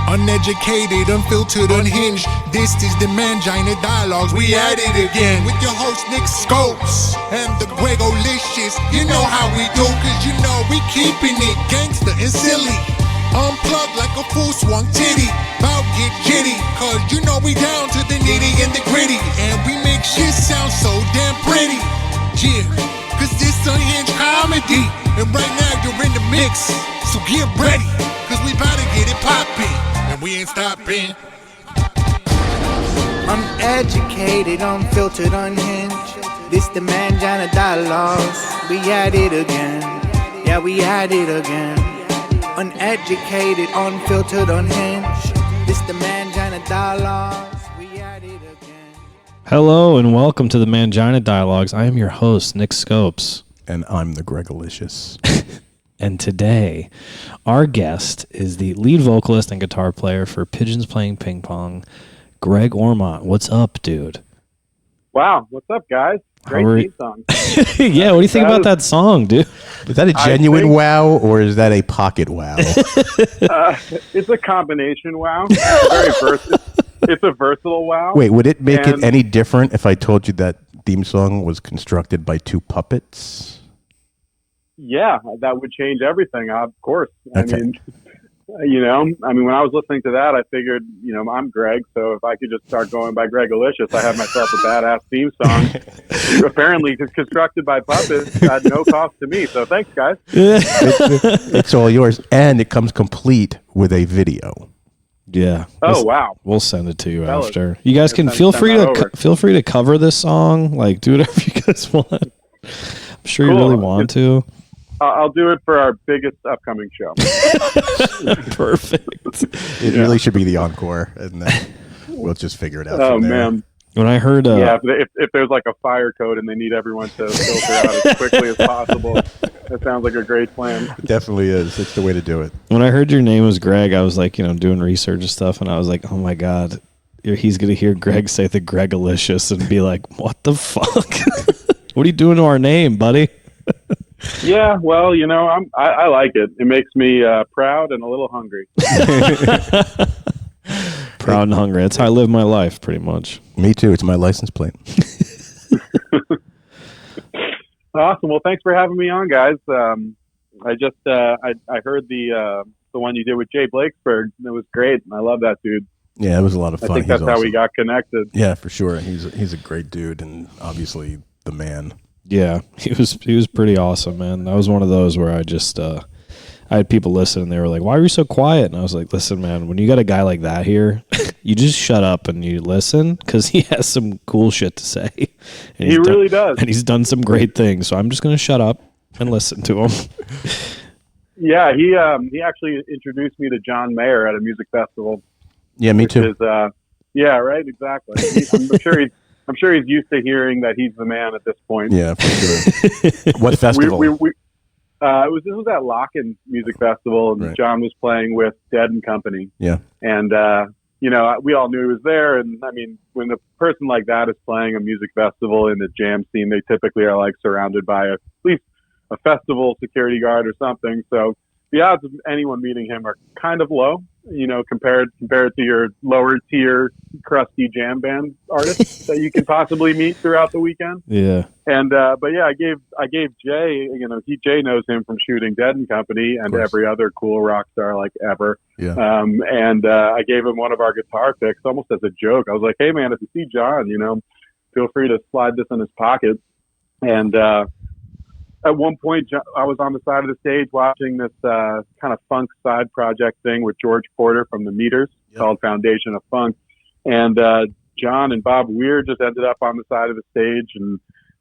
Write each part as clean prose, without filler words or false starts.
Uneducated, unfiltered, unhinged. This is the Mangina Dialogues. We at it again with your host Nick Scopes and the Greg Ormont. You know how we do, cause you know we keeping it gangster and silly. Unplugged like a full swung titty. Bout get jitty, cause you know we down to the nitty and the gritty. And we make shit sound so damn pretty. Yeah, cause this unhinged comedy. And right now you're in the mix, so get ready, cause we bout to get it poppin'. And we ain't stopping. Uneducated, unfiltered, unhinged. This the Mangina Dialogues. We at it again. Yeah, we at it again. Uneducated, unfiltered, unhinged. This the Mangina Dialogues. We at it again. Hello and welcome to the Mangina Dialogues. I am your host, Nick Scopes. And I'm the Gregolicious. And today, our guest is the lead vocalist and guitar player for Pigeons Playing Ping Pong, Greg Ormont. What's up, dude? Wow, what's up, guys? Great theme song. Yeah, what do you think about that song, dude? Is that a genuine wow, or is that a pocket wow? It's a combination wow. It's a versatile wow. Wait, would it make it any different if I told you that theme song was constructed by two puppets? Yeah, that would change everything, of course. Okay. I mean, when I was listening to that, I figured, I'm Greg, so if I could just start going by Gregolicious, I have myself a badass theme song. Apparently, it's constructed by puppets at no cost to me. So thanks, guys. It's all yours, and it comes complete with a video. Yeah. Oh, wow. We'll send it to you after. You guys can feel free to cover this song. Like, do whatever you guys want. I'm sure you really want to. I'll do it for our biggest upcoming show. Perfect. It really should be the encore, and then we'll just figure it out. Oh, from there. man. When I heard... if there's like a fire code and they need everyone to filter out as quickly as possible, that sounds like a great plan. It definitely is. It's the way to do it. When I heard your name was Greg, I was like, doing research and stuff, and I was like, oh my God, he's going to hear Greg say the Gregolicious and be like, what the fuck? What are you doing to our name, buddy? Yeah, well, I like it. It makes me proud and a little hungry. Proud and hungry. That's how I live my life, pretty much. Me too. It's my license plate. Awesome. Well, thanks for having me on, guys. I heard the one you did with Jay Blakesberg. It was great. I love that dude. Yeah, it was a lot of fun. I think that's how we got connected. Yeah, for sure. He's a great dude, and obviously the man. Yeah, he was pretty awesome, man. That was one of those where I just I had people listen and they were like, "Why are you so quiet?" And I was like, "Listen, man, when you got a guy like that here, you just shut up and you listen because he has some cool shit to say. And he really does, and he's done some great things. So I'm just gonna shut up and listen to him." Yeah, he actually introduced me to John Mayer at a music festival. Yeah, me too. Yeah, right, exactly. I'm sure he's used to hearing that he's the man at this point. Yeah, for sure. What festival? This was at Locken Music Festival, and right. John was playing with Dead and Company. Yeah. And, we all knew he was there. And, I mean, when a person like that is playing a music festival in the jam scene, they typically are, like, surrounded by at least a festival security guard or something. So the odds of anyone meeting him are kind of low, compared to your lower tier crusty jam band artists that you can possibly meet throughout the weekend. Yeah. And but yeah, I gave Jay, Jay knows him from shooting Dead and Company and every other cool rock star like ever. Yeah. I gave him one of our guitar picks almost as a joke. I was like, hey man, if you see John, feel free to slide this in his pocket. And at one point, I was on the side of the stage watching this kind of funk side project thing with George Porter from the Meters called Foundation of Funk. And John and Bob Weir just ended up on the side of the stage. And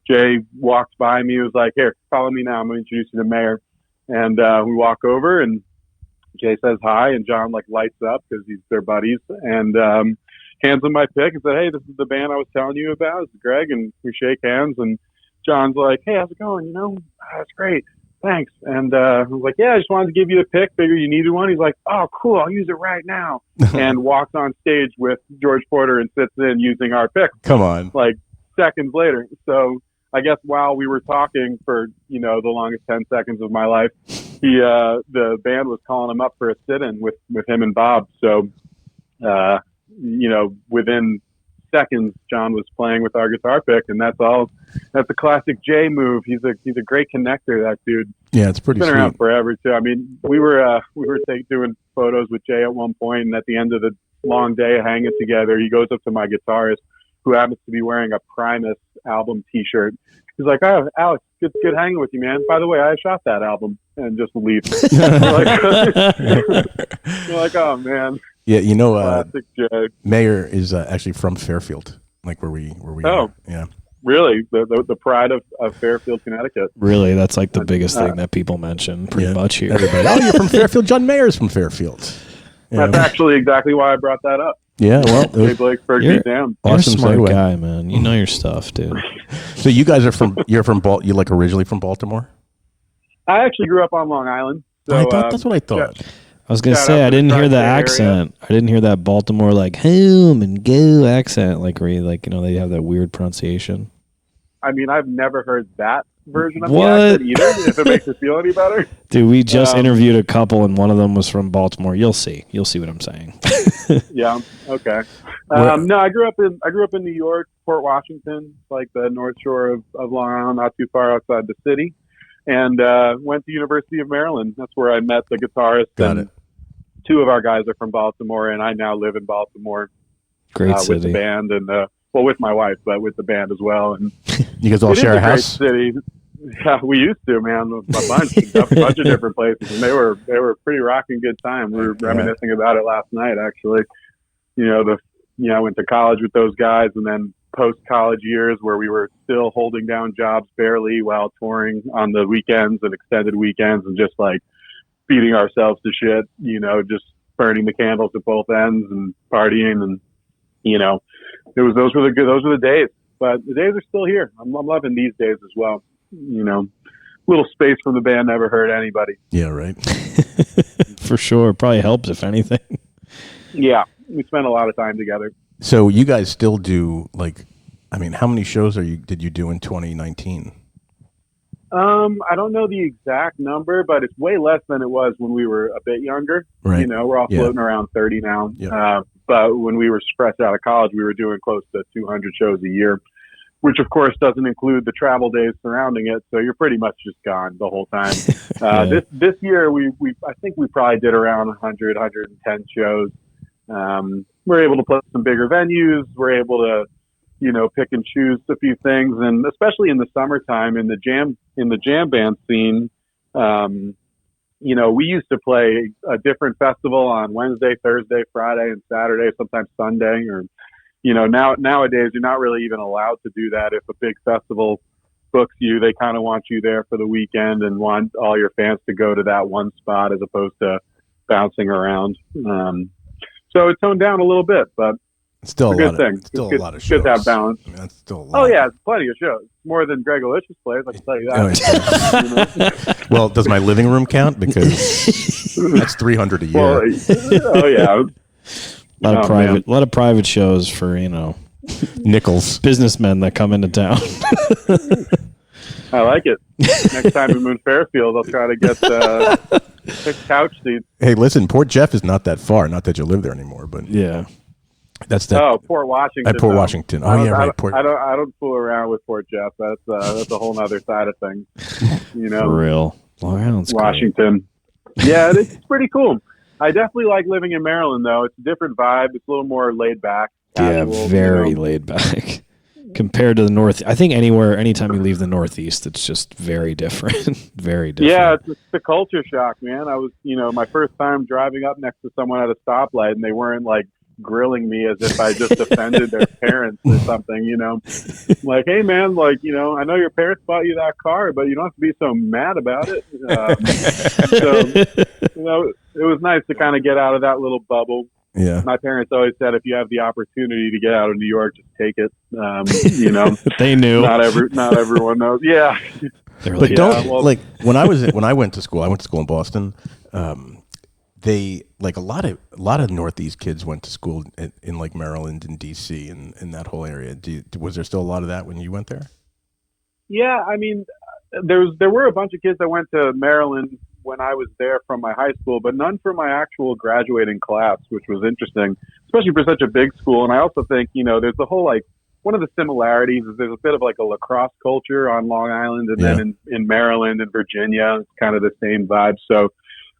Jay walked by me. He was like, here, follow me now. I'm going to introduce you to Mayer. And we walk over and Jay says hi. And John lights up because they're buddies. And hands him my pick and said, hey, this is the band I was telling you about. It's Greg. And we shake hands. And John's like, hey, how's it going? That's great. Thanks. And I was like, yeah, I just wanted to give you a pick. Figured you needed one. He's like, oh, cool. I'll use it right now. And walks on stage with George Porter and sits in using our pick. Come on. Seconds later. So I guess while we were talking for, the longest 10 seconds of my life, the band was calling him up for a sit-in with him and Bob. So, within seconds, John was playing with our guitar pick, and that's a classic Jay move. He's a great connector, that dude. Yeah, it's pretty He's been sweet. around forever too. I mean, we were doing photos with Jay at one point, and at the end of the long day of hanging together, he goes up to my guitarist, who happens to be wearing a Primus album T-shirt. He's like, "Oh, Alex, good hanging with you, man. By the way, I shot that album," and just leaves. We're like, "Oh man." Yeah, Classic Jay. Mayor is actually from Fairfield, like where we Oh. yeah. Really, the pride of Fairfield, Connecticut. Really, that's like the biggest thing that people mention pretty much here. Everybody, oh, you're from Fairfield. John Mayer's from Fairfield. Yeah. That's actually exactly why I brought that up. Yeah, well, Jay Blake, Fergie, damn. You're Awesome a smart segue. guy, man. You know your stuff, dude. so you guys are you're like originally from Baltimore? I actually grew up on Long Island. So, I thought that's what I thought. I was gonna Shout say out I to the didn't hear the Tri-State area. accent. I didn't hear that Baltimore like home and go accent, like where they have that weird pronunciation. I mean, I've never heard that version of What? the accent either, if it makes it feel any better. Dude, we just Um, interviewed a couple, and one of them was from Baltimore. You'll see what I'm saying. Yeah, okay. Where- No, I grew up in New York, Port Washington, like the North Shore of Long Island, not too far outside the city, and went to University of Maryland. That's where I met the guitarist. Got and it. Two of our guys are from Baltimore, and I now live in Baltimore Great with the city. band and with my wife, but with the band as well. And You guys all it is share a a great house? city. Yeah, we used to, man, a bunch of different places, and they were pretty rocking good time. We were reminiscing about it last night, actually. I went to college with those guys, and then post-college years where we were still holding down jobs barely while touring on the weekends and extended weekends, and just like beating ourselves to shit. Just burning the candles at both ends and partying, and those were the days. But the days are still here. I'm loving these days as well. Little space from the band never hurt anybody. Yeah, right. For sure. Probably helps if anything. Yeah, we spent a lot of time together. So you guys still do how many shows did you do in 2019? I don't know the exact number, but it's way less than it was when we were a bit younger. Right. We're all floating around 30 now. Yeah. But when we were fresh out of college, we were doing close to 200 shows a year, which of course doesn't include the travel days surrounding it. So you're pretty much just gone the whole time. This year, I think we probably did around 100, 110 shows. We're able to play some bigger venues. We're able to, pick and choose a few things, and especially in the summertime in the jam band scene, we used to play a different festival on Wednesday, Thursday, Friday, and Saturday, sometimes Sunday, or nowadays you're not really even allowed to do that. If a big festival books you, they kind of want you there for the weekend and want all your fans to go to that one spot as opposed to bouncing around. So it toned down a little bit, but Still it's a good thing. Still It's a lot of good shows. to have balance. I mean, that's still a lot. Oh yeah, it's plenty of shows. More than Greg Ormont plays, I can tell you that. Well, does my living room count? Because that's 300 a year. Well, oh yeah. A lot of private shows for Nickels. businessmen that come into town. I like it. Next time we move Fairfield, I'll try to get 6 couch seats. Hey, listen, Port Jeff is not that far. Not that you live there anymore, but Yeah. that's that. Oh, Port Washington. At Port though. Washington. Oh, yeah, right. Port. I don't fool around with Port Jeff. That's a whole nother side of things. For real. Long Island's great. Washington. Yeah, it's pretty cool. I definitely like living in Maryland, though. It's a different vibe. It's a little more laid back. Yeah, casual, very laid back. Compared to the North, I think anytime you leave the Northeast, it's just very different. Very different. Yeah, it's the culture shock, man. I was, my first time driving up next to someone at a stoplight, and they weren't like grilling me as if I just offended their parents or something, Like, hey, man, like, I know your parents bought you that car, but you don't have to be so mad about it. So, it was nice to kind of get out of that little bubble. Yeah. My parents always said, if you have the opportunity to get out of New York, just take it. They knew. Not everyone knows. Yeah. They're But like, don't well- like when I went to school in Boston. They like a lot of Northeast kids went to school in like Maryland and DC and in that whole area. Was there still a lot of that when you went there? Yeah, I mean, there were a bunch of kids that went to Maryland when I was there from my high school, but none from my actual graduating class, which was interesting, especially for such a big school. And I also think, there's the whole, like, one of the similarities is there's a bit of like a lacrosse culture on Long Island, and then in Maryland and Virginia, it's kind of the same vibe. So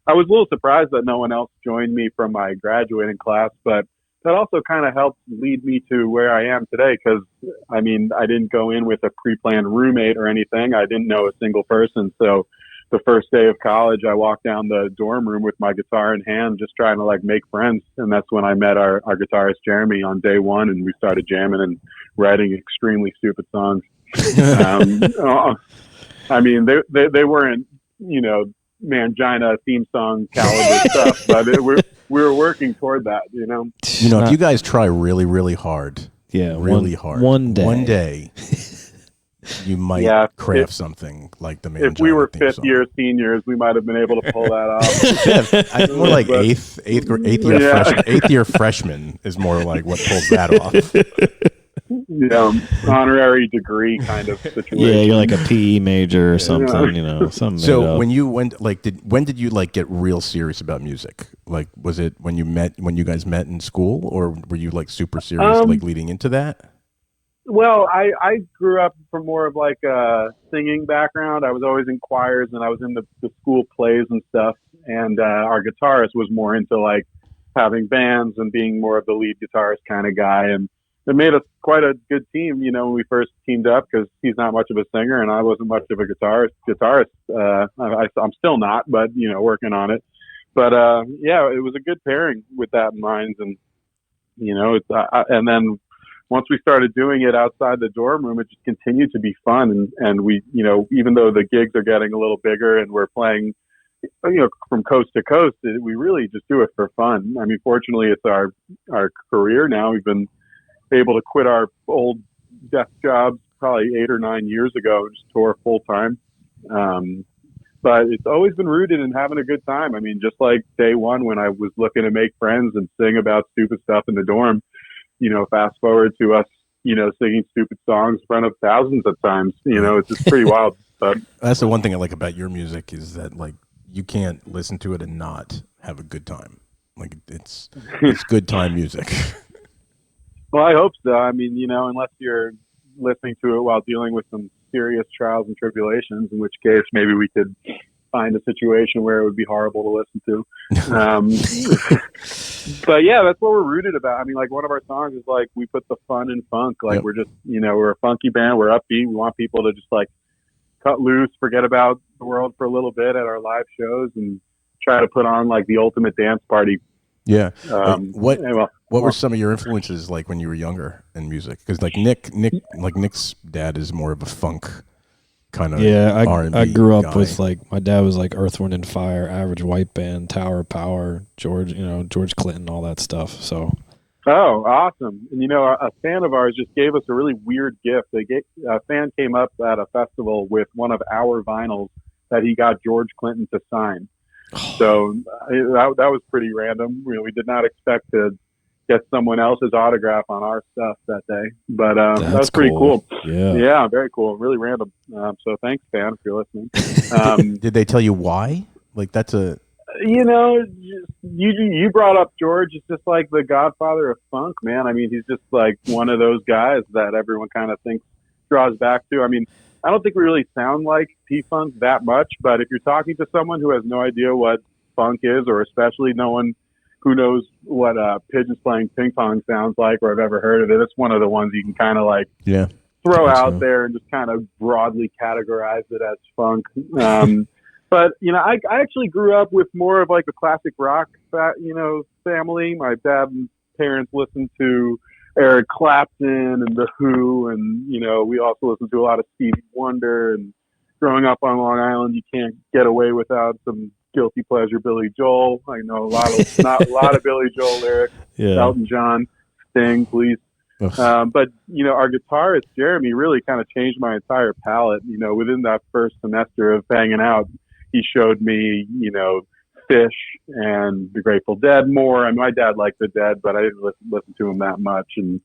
I was a little surprised that no one else joined me from my graduating class, but that also kind of helped lead me to where I am today. Cause I mean, I didn't go in with a pre-planned roommate or anything. I didn't know a single person. So the first day of college, I walked down the dorm room with my guitar in hand, just trying to like make friends. And that's when I met our guitarist, Jeremy, on day one. And we started jamming and writing extremely stupid songs. I mean, they weren't, Mangina theme song caliber stuff, but we were working toward that, if you guys try really, really hard, one day, you might craft something like the Mangina. If we were fifth year seniors, we might have been able to pull that off. More like eighth year freshman is more like what pulls that off. Honorary degree kind of situation. Yeah, you're like a PE major or something, something. So when you went, when did you like get real serious about music? Like, was it when you guys met in school, or were you like super serious like leading into that? Well, I grew up from more of like a singing background. I was always in choirs, and I was in the school plays and stuff. And our guitarist was more into like having bands and being more of the lead guitarist kind of guy. And it made us quite a good team, when we first teamed up, because he's not much of a singer and I wasn't much of a guitarist. I'm still not, but, working on it. But, it was a good pairing with that in mind. And, and then once we started doing it outside the dorm room, it just continued to be fun. And we, even though the gigs are getting a little bigger and we're playing, from coast to coast, we really just do it for fun. I mean, fortunately, it's our career now. We've been able to quit our old desk jobs probably 8 or 9 years ago and just tour full time. But it's always been rooted in having a good time. I mean, just like day one when I was looking to make friends and sing about stupid stuff in the dorm, fast forward to us, singing stupid songs in front of thousands of times, it's just pretty wild. But that's the one thing I like about your music is that like you can't listen to it and not have a good time. Like it's good time music. Well, I hope so. I mean, unless you're listening to it while dealing with some serious trials and tribulations, in which case maybe we could find a situation where it would be horrible to listen to. But yeah, that's what we're rooted about. I mean, like one of our songs is like, we put the fun in funk. Like we're just, we're a funky band. We're upbeat. We want people to just like cut loose, forget about the world for a little bit at our live shows and try to put on like the ultimate dance party. Yeah. What were some of your influences like when you were younger in music? Because like Nick's dad is more of a funk kind of R&B I grew up guy. with like my dad was like Earth, Wind and Fire, Average White Band, Tower of Power, George Clinton, all that stuff. So. Oh, awesome! And a fan of ours just gave us a really weird gift. A fan came up at a festival with one of our vinyls that he got George Clinton to sign. So that was pretty random. We did not expect to get someone else's autograph on our stuff that day, but that was pretty cool. Yeah, very cool. Really random. So thanks, fan, if you're listening. Did they tell you why? Like that's a. You brought up George. It's just like the godfather of funk, man. I mean, he's just like one of those guys that everyone kind of draws back to. I mean, I don't think we really sound like P-Funk that much, but if you're talking to someone who has no idea what funk is, or especially no one who knows what Pigeons Playing Ping Pong sounds like, or I've ever heard of it, it's one of the ones you can kind of like throw out there and just kind of broadly categorize it as funk. But, I actually grew up with more of like a classic rock, family. My dad and parents listened to Eric Clapton and The Who, and we also listened to a lot of Stevie Wonder. And growing up on Long Island, you can't get away without some guilty pleasure Billy Joel. I know a lot of Billy Joel lyrics. Elton John, Sting, Police. But our guitarist Jeremy really kind of changed my entire palette. Within that first semester of hanging out, he showed me Fish and the Grateful Dead more. I mean, my dad liked the Dead, but I didn't listen to him that much. And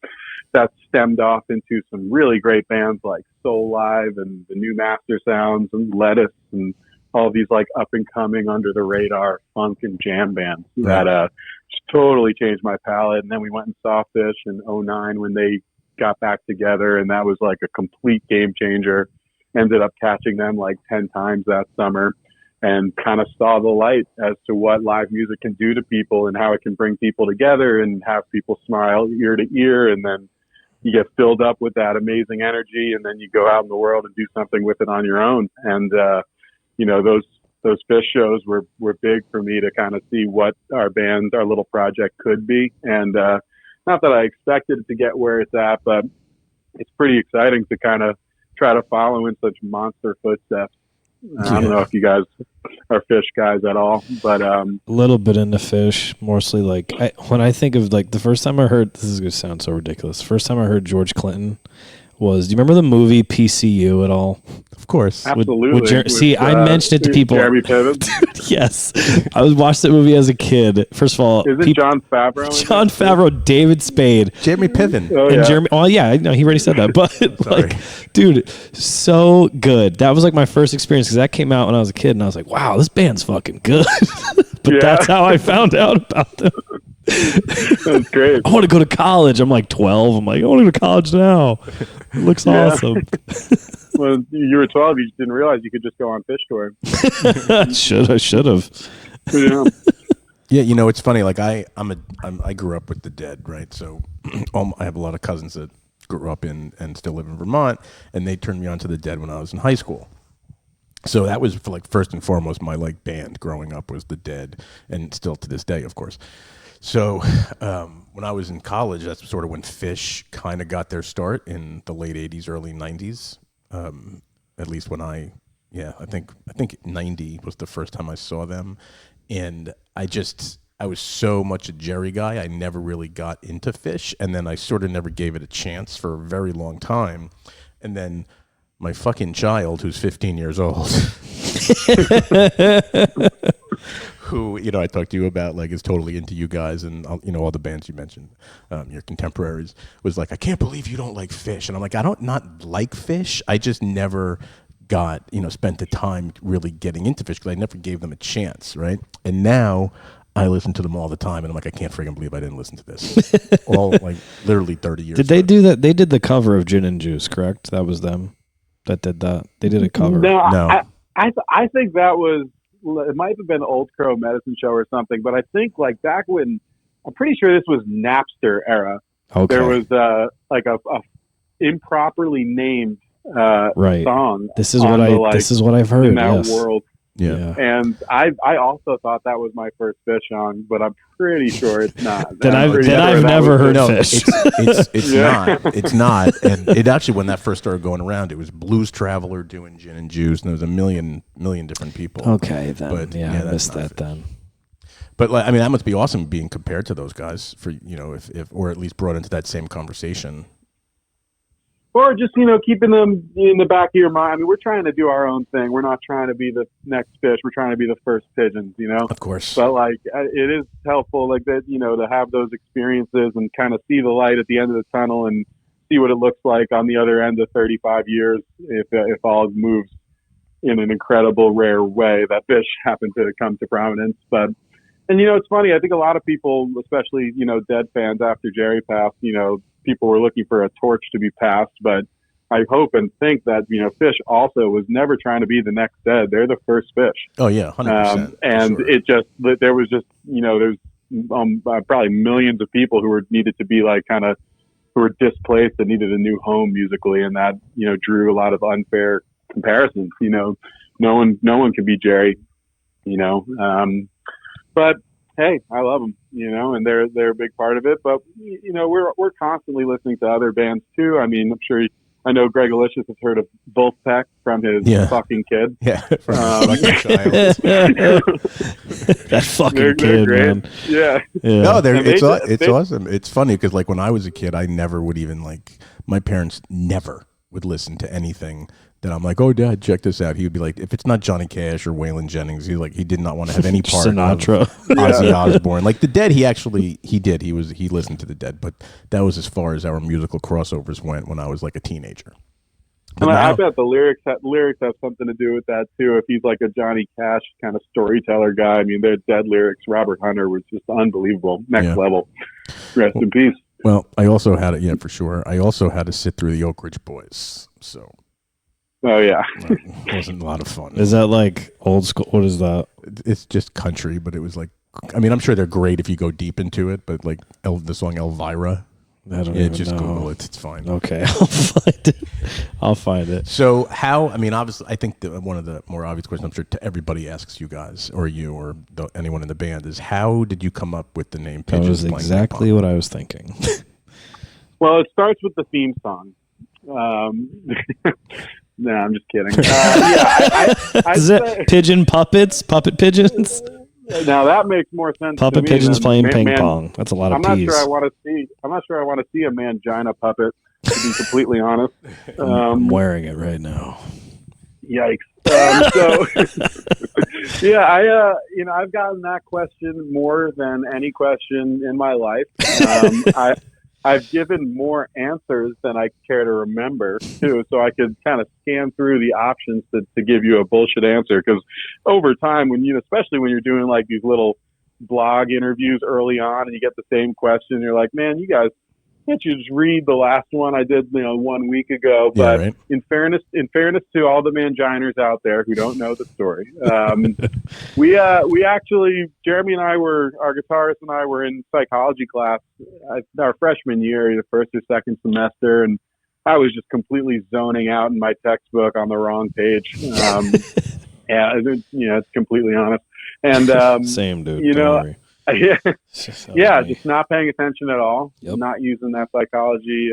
that stemmed off into some really great bands like Soul Live and the New Master Sounds and Lettuce and all these like up and coming under the radar funk and jam bands that just totally changed my palette. And then we went and saw Fish in '09 when they got back together, and that was like a complete game changer. Ended up catching them like 10 times that summer, and kind of saw the light as to what live music can do to people and how it can bring people together and have people smile ear to ear. And then you get filled up with that amazing energy, and then you go out in the world and do something with it on your own. And, you know, those Fish shows were big for me to kind of see what our band, our little project could be. And, not that I expected it to get where it's at, but it's pretty exciting to kind of try to follow in such monster footsteps. I don't know if you guys are Fish guys at all, but a little bit into Fish, mostly like when I think of like the first time I heard, this is going to sound so ridiculous. First time I heard George Clinton was, do you remember the movie PCU at all? Of course. Absolutely. I mentioned it to people. Jeremy Piven. Yes. I watched that movie as a kid. First of all, is it John Favreau? John Favreau, David Spade. Jeremy Piven. Oh, and yeah. Jeremy, oh yeah, no, he already said that. But like, dude, so good. That was like my first experience because that came out when I was a kid, and I was like, wow, this band's fucking good. But that's how I found out about them. That's great. I want to go to college. I'm like 12. I'm like, I want to go to college now. It looks awesome. When you were 12, you just didn't realize you could just go on Fish tour. I should have. Yeah. Yeah, you know, it's funny. Like I grew up with the Dead, right? So I have a lot of cousins that grew up in and still live in Vermont, and they turned me on to the Dead when I was in high school. So that was for like first and foremost my like band growing up was the Dead, and still to this day, of course. So when I was in college, that's sort of when Fish kind of got their start in the late 80s, early 90s. At least when I think 90 was the first time I saw them. And I was so much a Jerry guy, I never really got into Fish. And then I sort of never gave it a chance for a very long time. And then my fucking child, who's 15 years old, who, you know, I talked to you about, like, is totally into you guys and, you know, all the bands you mentioned, your contemporaries, was like, I can't believe you don't like Fish. And I'm like, I don't not like Fish. I just never got, you know, spent the time really getting into Fish because I never gave them a chance, right? And now I listen to them all the time, and I'm like, I can't freaking believe I didn't listen to this. All, like, literally 30 years Did they do that? They did the cover of Gin and Juice, correct? That was them that did that. They did a cover. No. I think that was, it might have been Old Crow Medicine Show or something, but I think like back when, I'm pretty sure this was Napster era. Okay. There was like a improperly named song. This is what I've heard in that world. Yeah. And I also thought that was my first Fish song, but I'm pretty sure it's not. I've never heard Fish. It's not. It's not. And it actually, when that first started going around, it was Blues Traveler doing Gin and Juice, and there was a million different people. Okay, then. But, I missed that then. But like, I mean, that must be awesome being compared to those guys for, you know, if or at least brought into that same conversation. Or just, you know, keeping them in the back of your mind. I mean, we're trying to do our own thing. We're not trying to be the next Fish. We're trying to be the first Pigeons, you know? Of course. But, like, it is helpful, like, that, you know, to have those experiences and kind of see the light at the end of the tunnel and see what it looks like on the other end of 35 years if all moves in an incredible, rare way that Fish happened to come to prominence. But, and, you know, it's funny. I think a lot of people, especially, you know, Dead fans after Jerry passed, you know, people were looking for a torch to be passed, but I hope and think that, you know, Fish also was never trying to be the next Dead. They're the first Fish. Oh yeah, 100%. And sure. it just, there was just, you know, there's probably millions of people who were needed to be like kind of, who were displaced and needed a new home musically, and that, you know, drew a lot of unfair comparisons. You know, no one can be Jerry, you know, but hey, I love them, you know, and they're a big part of it. But, you know, we're constantly listening to other bands too. I mean, I'm sure I know Greg Ormont has heard of Wolfpack from his fucking kid. Yeah, from fucking child. That fucking they're kid, great. man. Yeah. No, it's awesome. It's funny because like when I was a kid, I never would even like, my parents never would listen to anything that I'm like, oh, Dad, check this out. He would be like, if it's not Johnny Cash or Waylon Jennings, he did not want to have any part Sinatra. of Ozzy Osbourne. Like the Dead, he did. He listened to the Dead, but that was as far as our musical crossovers went when I was like a teenager. But And I now, bet the lyrics have something to do with that too. If he's like a Johnny Cash kind of storyteller guy, I mean, they're dead lyrics. Robert Hunter was just unbelievable, next Yeah. level. Rest in peace. well, I also had it. Yeah, for sure. I also had to sit through the Oak Ridge Boys, so Oh yeah, it wasn't a lot of fun. Is that like old school? What is that? It's just country, but it was like, I mean, I'm sure they're great if you go deep into it, but like the song Elvira, I don't yeah, even just know. Google it. It's fine. Okay, I'll find it. I'll find it. So how? I mean, obviously, I think one of the more obvious questions I'm sure to everybody asks you guys or you or anyone in the band is how did you come up with the name That Pigeons was Playing Ping exactly Pong? what I was thinking. well, it starts with the theme song. No, I'm just kidding. Yeah, I'd Is say, it pigeon puppets? Puppet pigeons? now that makes more sense. to Puppet me pigeons than playing ping pong. That's a lot of I'm not peas. sure I want to see. I'm not sure I want to see a mangina puppet. To be completely honest. I'm wearing it right now. Yikes. So, yeah, I've gotten that question more than any question in my life. I've given more answers than I care to remember too, so I could kind of scan through the options to give you a bullshit answer. Because over time, especially when you're doing like these little blog interviews early on, and you get the same question, you're like, man, you guys. Can't you just read the last one I did, 1 week ago? But Yeah, right. in fairness to all the manginers out there who don't know the story, we actually, Jeremy and our guitarist and I were in psychology class our freshman year, the first or second semester, and I was just completely zoning out in my textbook on the wrong page. Yeah, it's completely honest. And Same, dude. you Don't know, worry. yeah, just not paying attention at all. Yep. Not using that psychology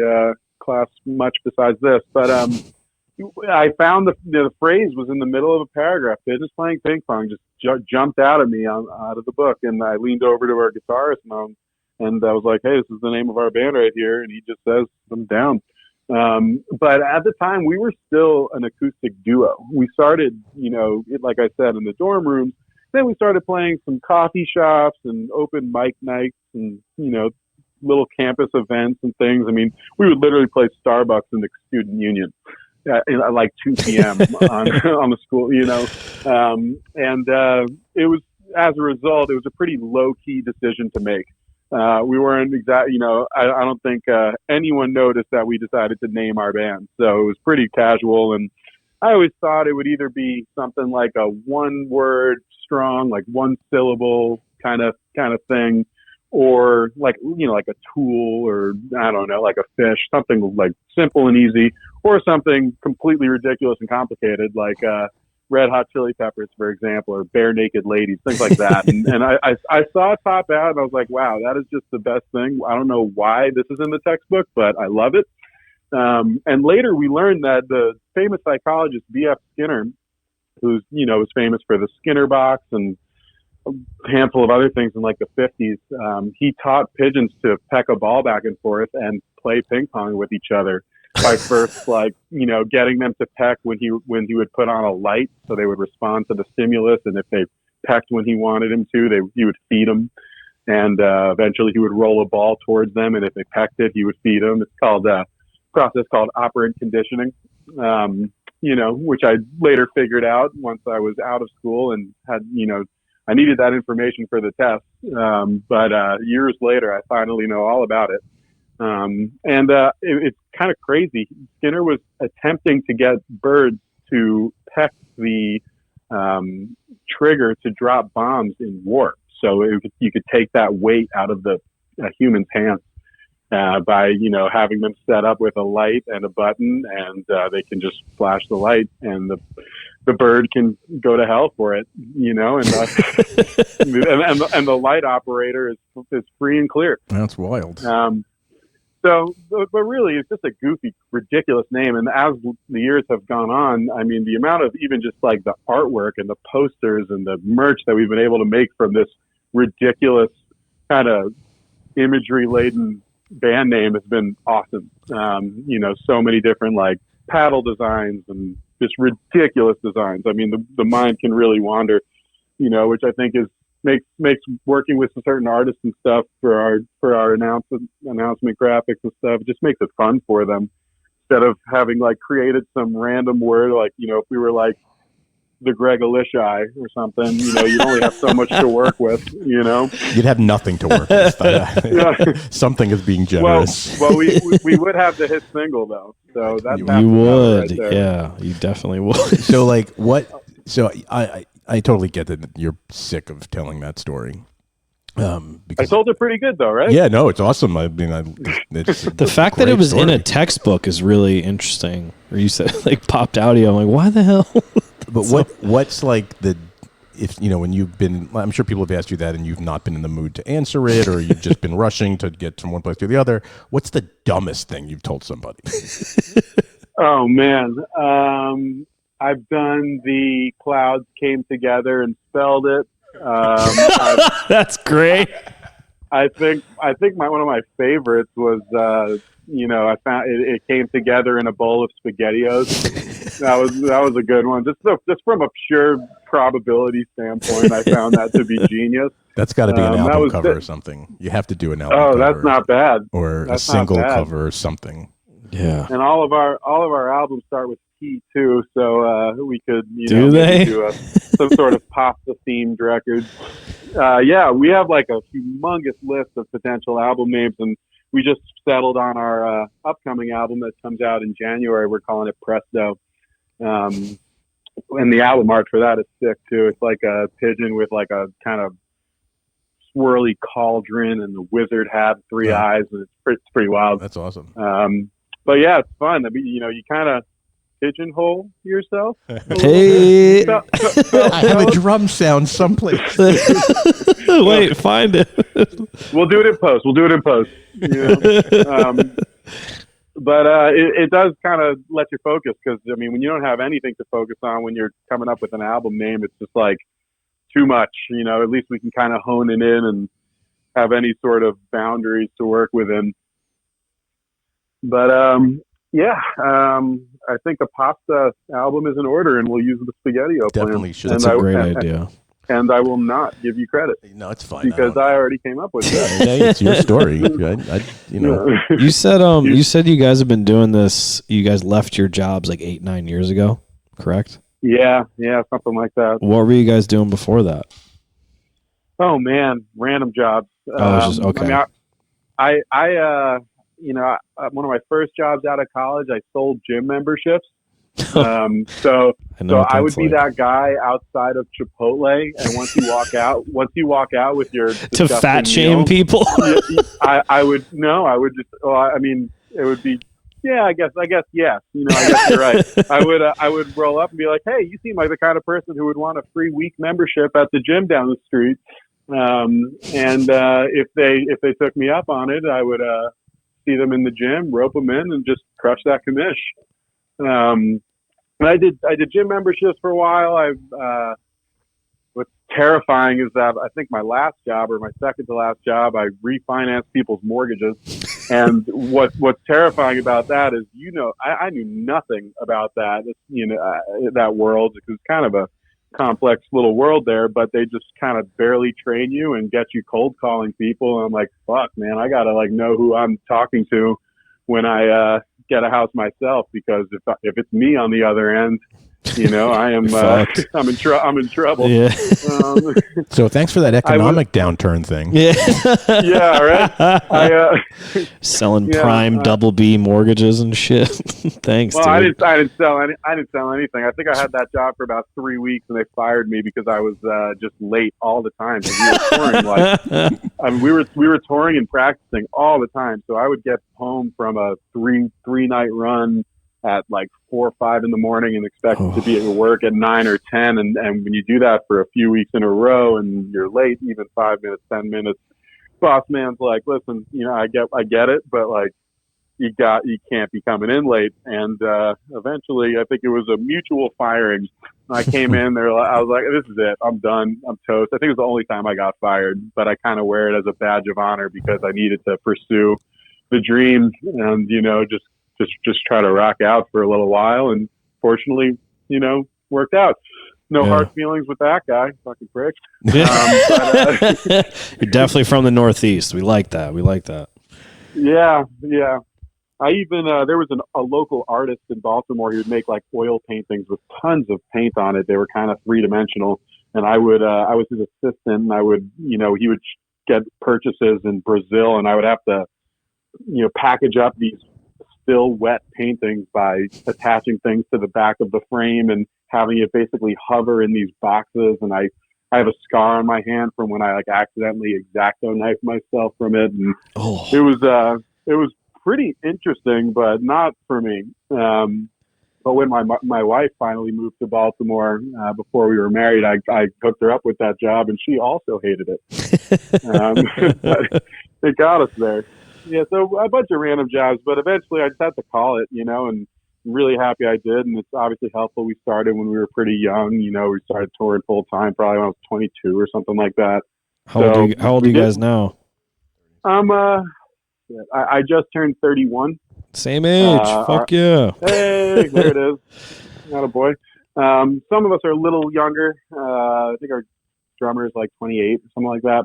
class much besides this. But I found the phrase was in the middle of a paragraph. Pigeons Playing Ping Pong just jumped out at me out of the book, and I leaned over to our guitarist and I was like, "Hey, this is the name of our band right here," and he just says, "I'm down." But at the time, we were still an acoustic duo. We started, like I said, in the dorm rooms. Then we started playing some coffee shops and open mic nights and, little campus events and things. I mean, we would literally play Starbucks in the student union at like 2 p.m. on the school, and it was, as a result, it was a pretty low key decision to make. We weren't I don't think anyone noticed that we decided to name our band. So it was pretty casual. And I always thought it would either be something like a one word strong, like one syllable kind of thing, or like a tool, or I don't know, like a fish, something like simple and easy, or something completely ridiculous and complicated, like Red Hot Chili Peppers, for example, or Bare Naked Ladies, things like that. and I saw it top out, and I was like, wow, that is just the best thing. I don't know why this is in the textbook, but I love it. And later we learned that the famous psychologist B.F. Skinner, who's, was famous for the Skinner box and a handful of other things in like the 50s, he taught pigeons to peck a ball back and forth and play ping pong with each other by first, getting them to peck when he would put on a light so they would respond to the stimulus. And if they pecked when he wanted him to, he would feed them. And eventually he would roll a ball towards them. And if they pecked it, he would feed them. It's called process called operant conditioning, which I later figured out once I was out of school and had, I needed that information for the test. But years later, I finally know all about it. It's kind of crazy. Skinner was attempting to get birds to peck the trigger to drop bombs in war. So you could take that weight out of the human's hands. By having them set up with a light and a button, and they can just flash the light, and the bird can go to hell for it, and the light operator is free and clear. That's wild. But really, it's just a goofy, ridiculous name. And as the years have gone on, I mean, the amount of even just like the artwork and the posters and the merch that we've been able to make from this ridiculous kind of imagery laden band name has been awesome. So many different like paddle designs and just ridiculous designs. I mean, the mind can really wander, which I think makes working with certain artists and stuff for our announcement graphics and stuff. It just makes it fun for them. instead of having like created some random word, like, you know, if we were like the Greg Ormont or something, you know, you only have so much to work with, you know. You'd have nothing to work with. Something is being generous. Well, we would have the hit single though, so that's you would, right there. yeah, you definitely would. So like what? So I totally get that you're sick of telling that story. I Because told it pretty good though, right? yeah, no, it's awesome. I mean, it's The fact that it was in a textbook is really interesting. Or you said like popped audio. I'm like, why the hell? But what's like if you know, when you've been, I'm sure people have asked you that and you've not been in the mood to answer it, or you've just been rushing to get from one place to the other. What's the dumbest thing you've told somebody? Oh man, I've done the clouds came together and spelled it. That's great. I think one of my favorites was you know, I found it came together in a bowl of SpaghettiOs. That was a good one. Just from a pure probability standpoint, I found that to be genius. That's got to be an album cover or something. You have to do an album Oh, cover. that's not bad. Or That's a single not bad. cover or something. Yeah. And all of our albums start with P too, so we could Do they? maybe do some sort of pasta themed record. Yeah, we have like a humongous list of potential album names, and we just settled on our upcoming album that comes out in January. We're calling it Presto. And the album art for that is sick too. It's like a pigeon with like a kind of swirly cauldron and the wizard hat, three eyes, and it's pretty wild. That's awesome. But yeah, it's fun. I mean, you know, you kind of pigeonhole yourself. Hey, I have a drum sound someplace. wait, find it. We'll do it in post. You know? But it does kind of let you focus, because I mean, when you don't have anything to focus on when you're coming up with an album name, it's just like too much. You know, at least we can kind of hone it in and have any sort of boundaries to work within. But I think a pasta album is in order, and we'll use the SpaghettiO plan. Definitely should. That's a great idea. And I will not give you credit. No, it's fine. Because I already came up with that. Hey, it's your story. You know. You said you guys have been doing this. You guys left your jobs like 8-9 years ago, correct? Yeah, something like that. What were you guys doing before that? Oh man, random jobs. It's just, okay. I mean, I you know, one of my first jobs out of college, I sold gym memberships. So I would be that guy outside of Chipotle, and once you walk out with your to fat shame meal, people. I would just. Well, I mean, it would be. Yeah, I guess yes. You know, I guess you're right. I would roll up and be like, hey, you seem like the kind of person who would want a free week membership at the gym down the street. And if they took me up on it, I would see them in the gym, rope them in, and just crush that commish. And I did gym memberships for a while. What's terrifying is that I think my last job, or my second to last job, I refinanced people's mortgages. And what's terrifying about that is, you know, I knew nothing about that, you know, that world. It's kind of a complex little world there, but they just kind of barely train you and get you cold calling people. And I'm like, fuck, man, I gotta like know who I'm talking to when I get a house myself, because if it's me on the other end, you know, I am I'm in trouble. Yeah. So thanks for that economic downturn thing. Yeah. Yeah, right. Selling prime double B mortgages and shit. Thanks. Well, dude. I didn't sell anything. I think I had that job for about 3 weeks, and they fired me because I was just late all the time. We were touring, I mean, we were touring and practicing all the time. So I would get home from a three night run at like 4 or 5 in the morning and expect to be at work at 9 or 10. And when you do that for a few weeks in a row and you're late, even 5 minutes, 10 minutes, boss man's like, listen, you know, I get it, but like, you can't be coming in late. And eventually, I think it was a mutual firing. I came in there, I was like, this is it. I'm done. I'm toast. I think it was the only time I got fired, but I kind of wear it as a badge of honor because I needed to pursue the dream and, you know, just try to rock out for a little while. And fortunately, you know, worked out. No hard feelings with that guy, fucking prick. You're definitely from the Northeast. We like that. Yeah. I even there was a local artist in Baltimore who would make like oil paintings with tons of paint on it. They were kind of 3-dimensional, and I was his assistant, and I would, he would get purchases in Brazil, and I would have to, package up these still wet paintings by attaching things to the back of the frame and having it basically hover in these boxes. And I have a scar on my hand from when I like accidentally X-Acto knifed myself from it, and it was pretty interesting, but not for me. But when my wife finally moved to Baltimore before we were married, I hooked her up with that job, and she also hated it. But it got us there. Yeah, so a bunch of random jobs, but eventually I just had to call it, and I'm really happy I did, and it's obviously helpful. We started when we were pretty young. We started touring full time probably when I was 22 or something like that. How old are you guys now? I just turned 31. Same age. Fuck yeah. Hey, there it is. Not a boy. Some of us are a little younger. I think our drummer is like 28 or something like that.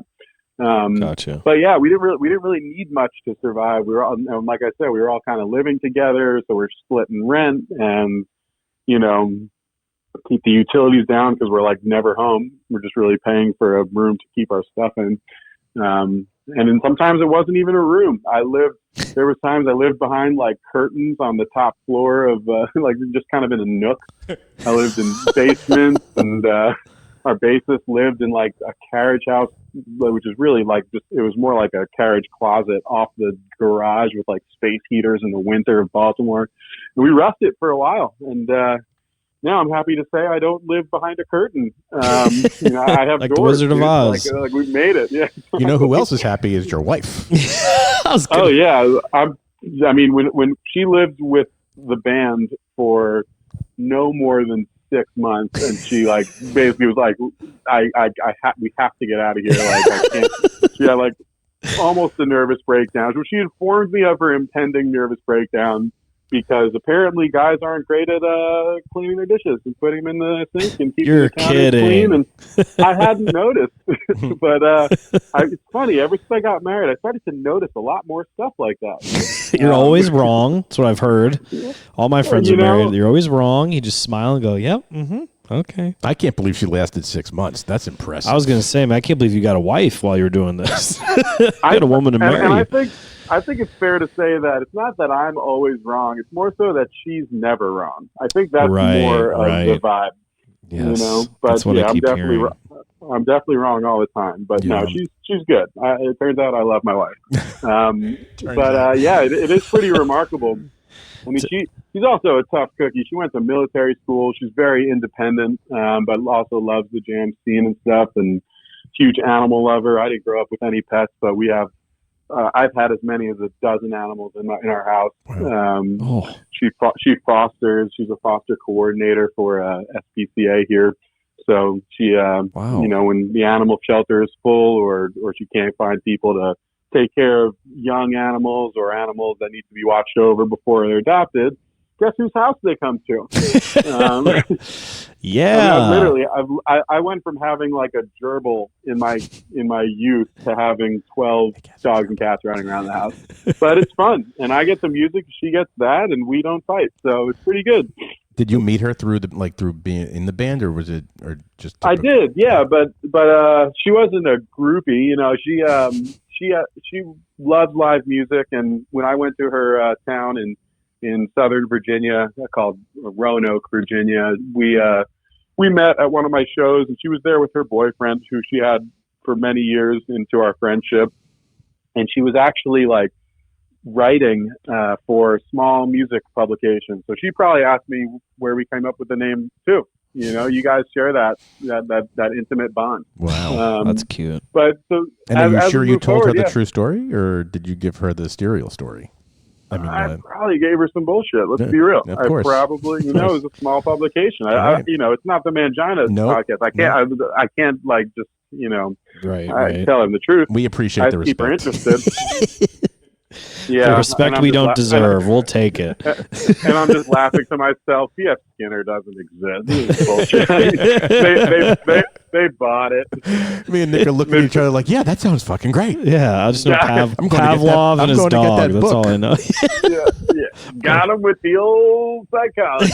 Gotcha. But yeah, we didn't really need much to survive. We were all, and like I said, we were all kind of living together, so we're splitting rent and keep the utilities down because we're like never home. We're just really paying for a room to keep our stuff in. And then sometimes it wasn't even a room. There was times I lived behind like curtains on the top floor of like just kind of in a nook. I lived in basements, and our bassist lived in like a carriage house, which is really like it was more like a carriage closet off the garage with like space heaters in the winter of Baltimore. And we roughed it for a while, and now I'm happy to say I don't live behind a curtain. I have like doors, the Wizard of Oz. Like we've made it. Yeah. You know who else is happy is your wife. Oh yeah. I mean, when she lived with the band for no more than 6 months, and she like basically was like, we have to get out of here. Like I can't. She had like almost a nervous breakdown. So she informed me of her impending nervous breakdown, because apparently guys aren't great at cleaning their dishes and putting them in the sink and keeping the counters clean. And I hadn't noticed, but it's funny. Ever since I got married, I started to notice a lot more stuff like that. You're always wrong. That's what I've heard. All my friends are married. You're always wrong. You just smile and go, "Yep, okay." I can't believe she lasted 6 months. That's impressive. I was going to say, man, I can't believe you got a wife while you were doing this. You had a woman to marry. And I think it's fair to say that it's not that I'm always wrong. It's more so that she's never wrong. I think that's more of the vibe. Yes, but that's what I keep hearing. I'm definitely wrong all the time. But no, she's good. It turns out I love my wife. It is pretty remarkable. I mean, she's also a tough cookie. She went to military school. She's very independent, but also loves the jam scene and stuff, and huge animal lover. I didn't grow up with any pets, but we have. I've had as many as a dozen animals in our house. Wow. She fosters. She's a foster coordinator for SPCA here. So she, when the animal shelter is full or she can't find people to take care of young animals or animals that need to be watched over before they're adopted, guess whose house they come to? Yeah. I went from having like a gerbil in my youth to having 12 dogs and cats running around the house. But it's fun, and I get the music, she gets that, and we don't fight, so it's pretty good. Did you meet her through being in the band, or was it, or just? I did, yeah, but she wasn't a groupie, She loves live music, and when I went to her town in Southern Virginia called Roanoke, Virginia, we met at one of my shows, and she was there with her boyfriend, who she had for many years into our friendship, and she was actually like writing for small music publications. So she probably asked me where we came up with the name too. You guys share that intimate bond. Wow, that's cute. But so, and are you sure you told her the true story, or did you give her the serial story? I probably gave her some bullshit. Let's be real. Of course. I probably, it was a small publication. Right. It's not the Mangina podcast. I can't like just, right. tell him the truth. We appreciate the respect. Keep her interested. Yeah, the respect we don't deserve. We'll take it. And I'm just laughing to myself. P.F. Skinner doesn't exist. This is bullshit. they they bought it. Me and Nick are looking at each other like, yeah, that sounds fucking great. Yeah, I just know I'm going Pavlov and his to get dog. that That's book. all I know. Yeah. Got him with the old psychology.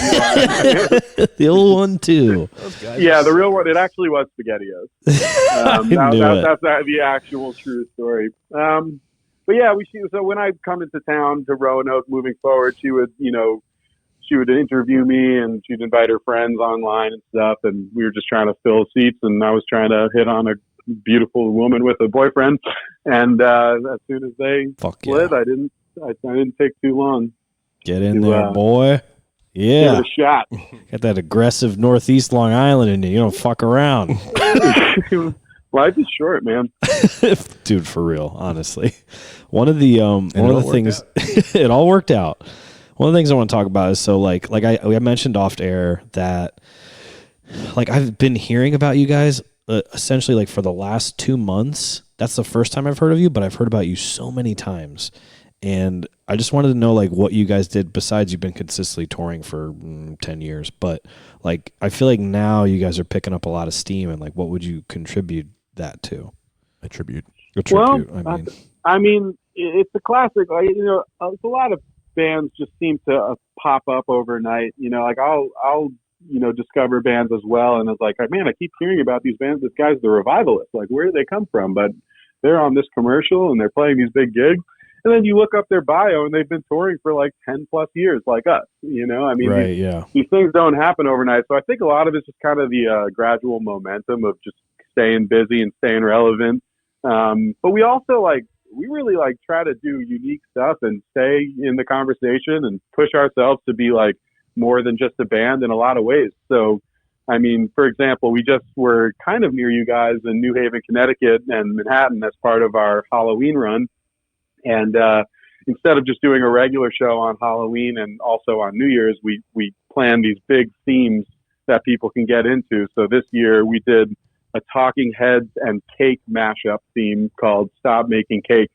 The old one too. Yeah, the real one. It actually was SpaghettiOs. That's the actual true story. But yeah, so when I come into town to Roanoke, moving forward, she would interview me and she'd invite her friends online and stuff, and we were just trying to fill seats, and I was trying to hit on a beautiful woman with a boyfriend, and as soon as they split, I didn't take too long. Get in there, boy. Yeah. Give it a shot. Got that aggressive Northeast Long Island in you. You don't fuck around. Life is short, man. Dude, for real, honestly. One of the things it all worked out. One of the things I want to talk about is like I mentioned off air that like I've been hearing about you guys essentially like for the last 2 months. That's the first time I've heard of you, but I've heard about you so many times. And I just wanted to know like what you guys did besides you've been consistently touring for 10 years. But like I feel like now you guys are picking up a lot of steam, and like what would you contribute that to? Attribute. Well, I mean, it's a classic. Like, a lot of bands just seem to pop up overnight. Like I'll discover bands as well, and it's like, man, I keep hearing about these bands. This guy's the Revivalist. Like, where do they come from? But they're on this commercial and they're playing these big gigs. And then you look up their bio and they've been touring for like 10 plus years like us, I mean, right, these things don't happen overnight. So I think a lot of it's just kind of the gradual momentum of just staying busy and staying relevant. But we also we really try to do unique stuff and stay in the conversation and push ourselves to be like more than just a band in a lot of ways. So, I mean, for example, we just were kind of near you guys in New Haven, Connecticut and Manhattan as part of our Halloween run. And instead of just doing a regular show on Halloween and also on New Year's, we plan these big themes that people can get into. So this year we did a Talking Heads and cake mashup theme called Stop Making Cake,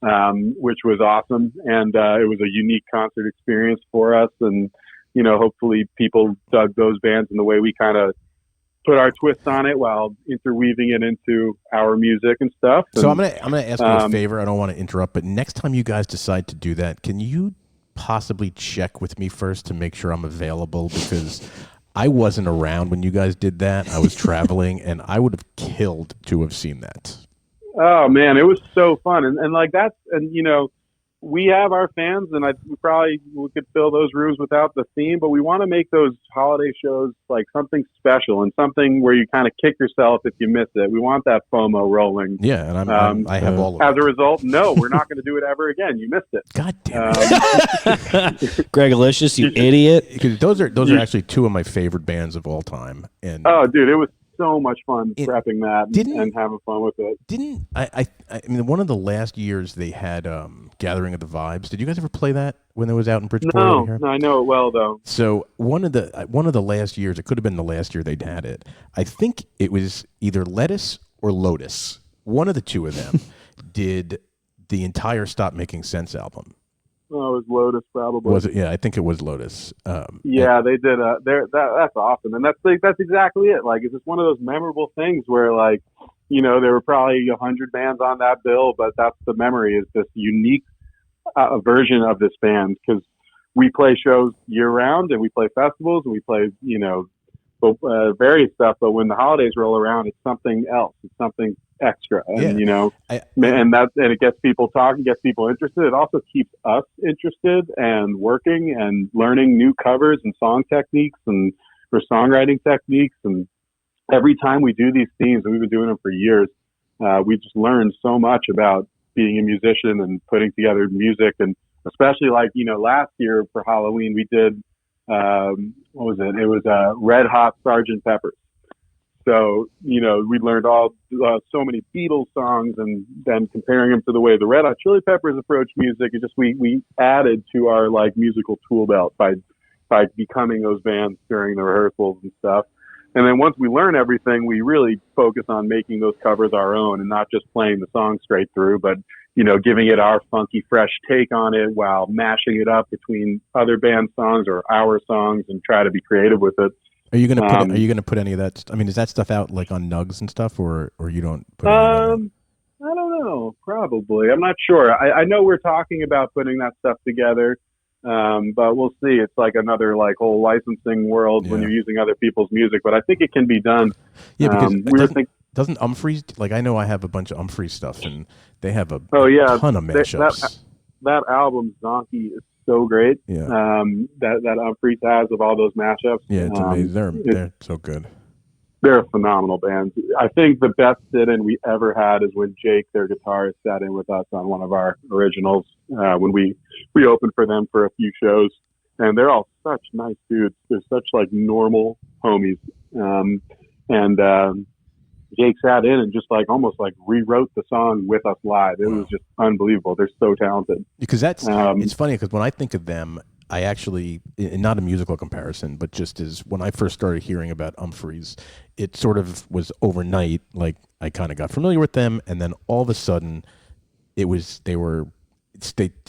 which was awesome. And it was a unique concert experience for us. And, hopefully people dug those bands in the way we kind of put our twist on it while interweaving it into our music and stuff. And, so I'm gonna ask you a favor. I don't want to interrupt, but next time you guys decide to do that, can you possibly check with me first to make sure I'm available? Because I wasn't around when you guys did that. I was traveling, and I would have killed to have seen that. Oh man, it was so fun, and like that's, and we have our fans, and we could fill those rooms without the theme, but we want to make those holiday shows like something special and something where you kind of kick yourself if you miss it. We want that FOMO rolling. Yeah, and I have all of as a result, no, we're not going to do it ever again. You missed it. God damn it. Greg Alicious, you idiot. Because those are actually two of my favorite bands of all time. And oh, dude, it was so much fun prepping that and having fun with it. Didn't I mean, one of the last years they had Gathering of the Vibes. Did you guys ever play that when it was out in Bridgeport? No, I know it well though. So one of the last years, it could have been the last year they'd had it. I think it was either Lettuce or Lotus. One of the two of them did the entire Stop Making Sense album. Oh, it was Lotus, probably. Was it? Yeah, I think it was Lotus. Yeah, they did. That's awesome, and that's exactly it. Like, it's just one of those memorable things where, like, there were probably 100 bands on that bill, but that's the memory, is this unique version of this band, because we play shows year round and we play festivals and we play various stuff. But when the holidays roll around, it's something else. It's something extra, and and it gets people talking, gets people interested. It also keeps us interested and working and learning new covers and song techniques and for songwriting techniques. And every time we do these themes, and we've been doing them for years, we just learned so much about being a musician and putting together music. And especially last year for Halloween, we did what was it? It was Red Hot Sgt. Pepper's. So, we learned so many Beatles songs, and then comparing them to the way the Red Hot Chili Peppers approach music, it just, we added to our musical tool belt by becoming those bands during the rehearsals and stuff. And then once we learn everything, we really focus on making those covers our own and not just playing the song straight through, but, giving it our funky, fresh take on it while mashing it up between other band songs or our songs and try to be creative with it. Are you gonna put? Are you gonna put any of that? I mean, is that stuff out like on Nugs and stuff, or you don't put? Any of that out? I don't know. Probably. I'm not sure. I know we're talking about putting that stuff together, but we'll see. It's like another like whole licensing world when you're using other people's music. But I think it can be done. Yeah, because doesn't Umphreys, like, I know I have a bunch of Umphreys stuff, and they have a ton of mashups. That album Donkey is so great. Yeah. That Umphreys has of all those mashups. Yeah, it's amazing. They're so good. They're a phenomenal band. I think the best sit-in we ever had is when Jake, their guitarist, sat in with us on one of our originals when we opened for them for a few shows. And they're all such nice dudes. They're such like normal homies. Jake sat in and just like almost like rewrote the song with us live. It was just unbelievable. They're so talented. Because that's it's funny because when I think of them, I actually, not a musical comparison, but just as when I first started hearing about Umphreys, it sort of was overnight. Like I kind of got familiar with them, and then all of a sudden, they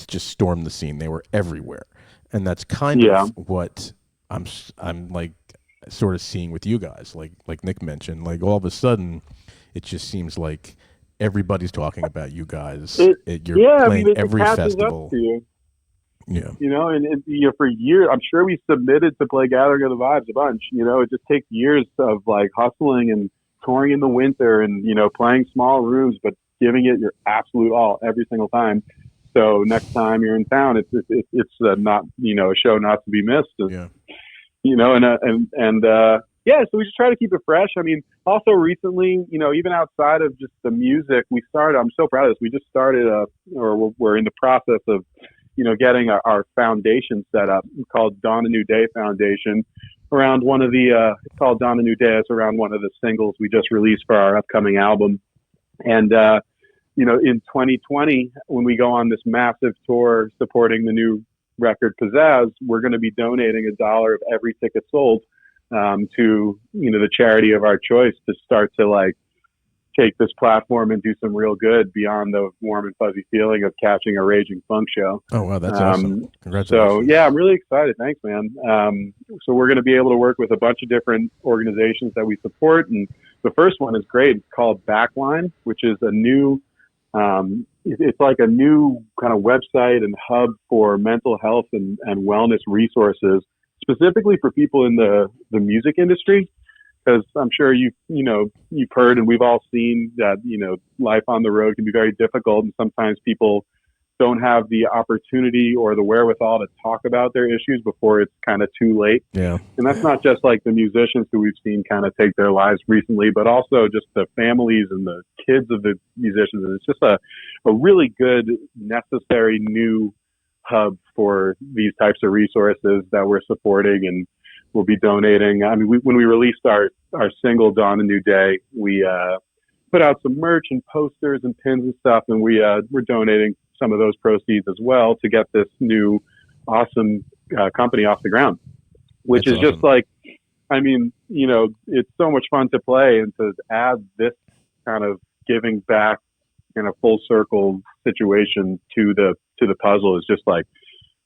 just stormed the scene. They were everywhere, and that's kind of what I'm like sort of seeing with you guys. Like Nick mentioned, like all of a sudden, it just seems like everybody's talking about you guys. You're playing every festival. Yeah, you know, and for years, I'm sure we submitted to play Gathering of the Vibes a bunch. You know, it just takes years of like hustling and touring in the winter, and playing small rooms, but giving it your absolute all every single time. So next time you're in town, it's not a show not to be missed. So we just try to keep it fresh. I mean, also recently, even outside of just the music, I'm so proud of this. We just started we're in the process of getting our foundation set up called Dawn a New Day Foundation around one of the, it's called Dawn a New Day. It's around one of the singles we just released for our upcoming album. And, in 2020, when we go on this massive tour supporting the new record Pizzazz, we're going to be donating $1 of every ticket sold, to, the charity of our choice to start to like, take this platform and do some real good beyond the warm and fuzzy feeling of catching a raging funk show. Oh, wow. That's awesome. Congratulations. So yeah, I'm really excited. Thanks, man. So we're going to be able to work with a bunch of different organizations that we support. And the first one is great. It's called Backline, which is a new, it's like a new kind of website and hub for mental health and wellness resources, specifically for people in the music industry. Because I'm sure you've heard, and we've all seen that, life on the road can be very difficult. And sometimes people don't have the opportunity or the wherewithal to talk about their issues before it's kind of too late. Yeah. And that's not just like the musicians who we've seen kind of take their lives recently, but also just the families and the kids of the musicians. And it's just a really good, necessary new hub for these types of resources that we're supporting, and we'll be donating. I mean, when we released our single Dawn a New Day, we put out some merch and posters and pins and stuff, and we're donating some of those proceeds as well to get this new awesome company off the ground, which is awesome. Just like, I mean, it's so much fun to play, and to add this kind of giving back in a full circle situation to the puzzle is just like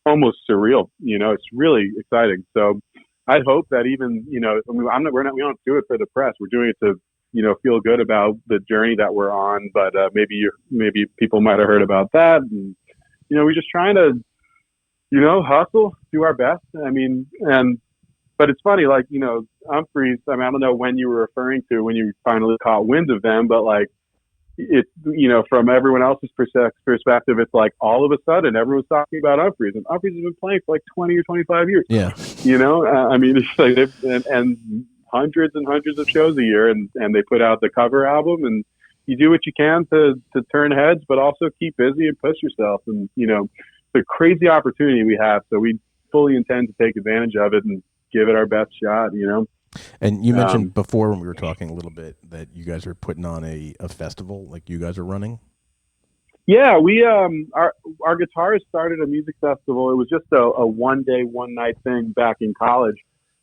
almost surreal. It's really exciting. So I hope that even, we don't do it for the press. We're doing it to, feel good about the journey that we're on. But maybe people might have heard about that. And, we're just trying to, hustle, do our best. I mean, but it's funny, like, Umphreys, I mean, I don't know when you were referring to when you finally caught wind of them, but like, it, from everyone else's perspective, it's like all of a sudden everyone's talking about Umphreys, and Umphreys has been playing for like 20 or 25 years. Yeah. I mean, it's like and hundreds and hundreds of shows a year, and they put out the cover album, and you do what you can to turn heads, but also keep busy and push yourself. And, it's a crazy opportunity we have. So we fully intend to take advantage of it and give it our best shot, And you mentioned before when we were talking a little bit that you guys are putting on a festival, like you guys are running. Yeah, we our guitarist started a music festival. It was just a one day, one night thing back in college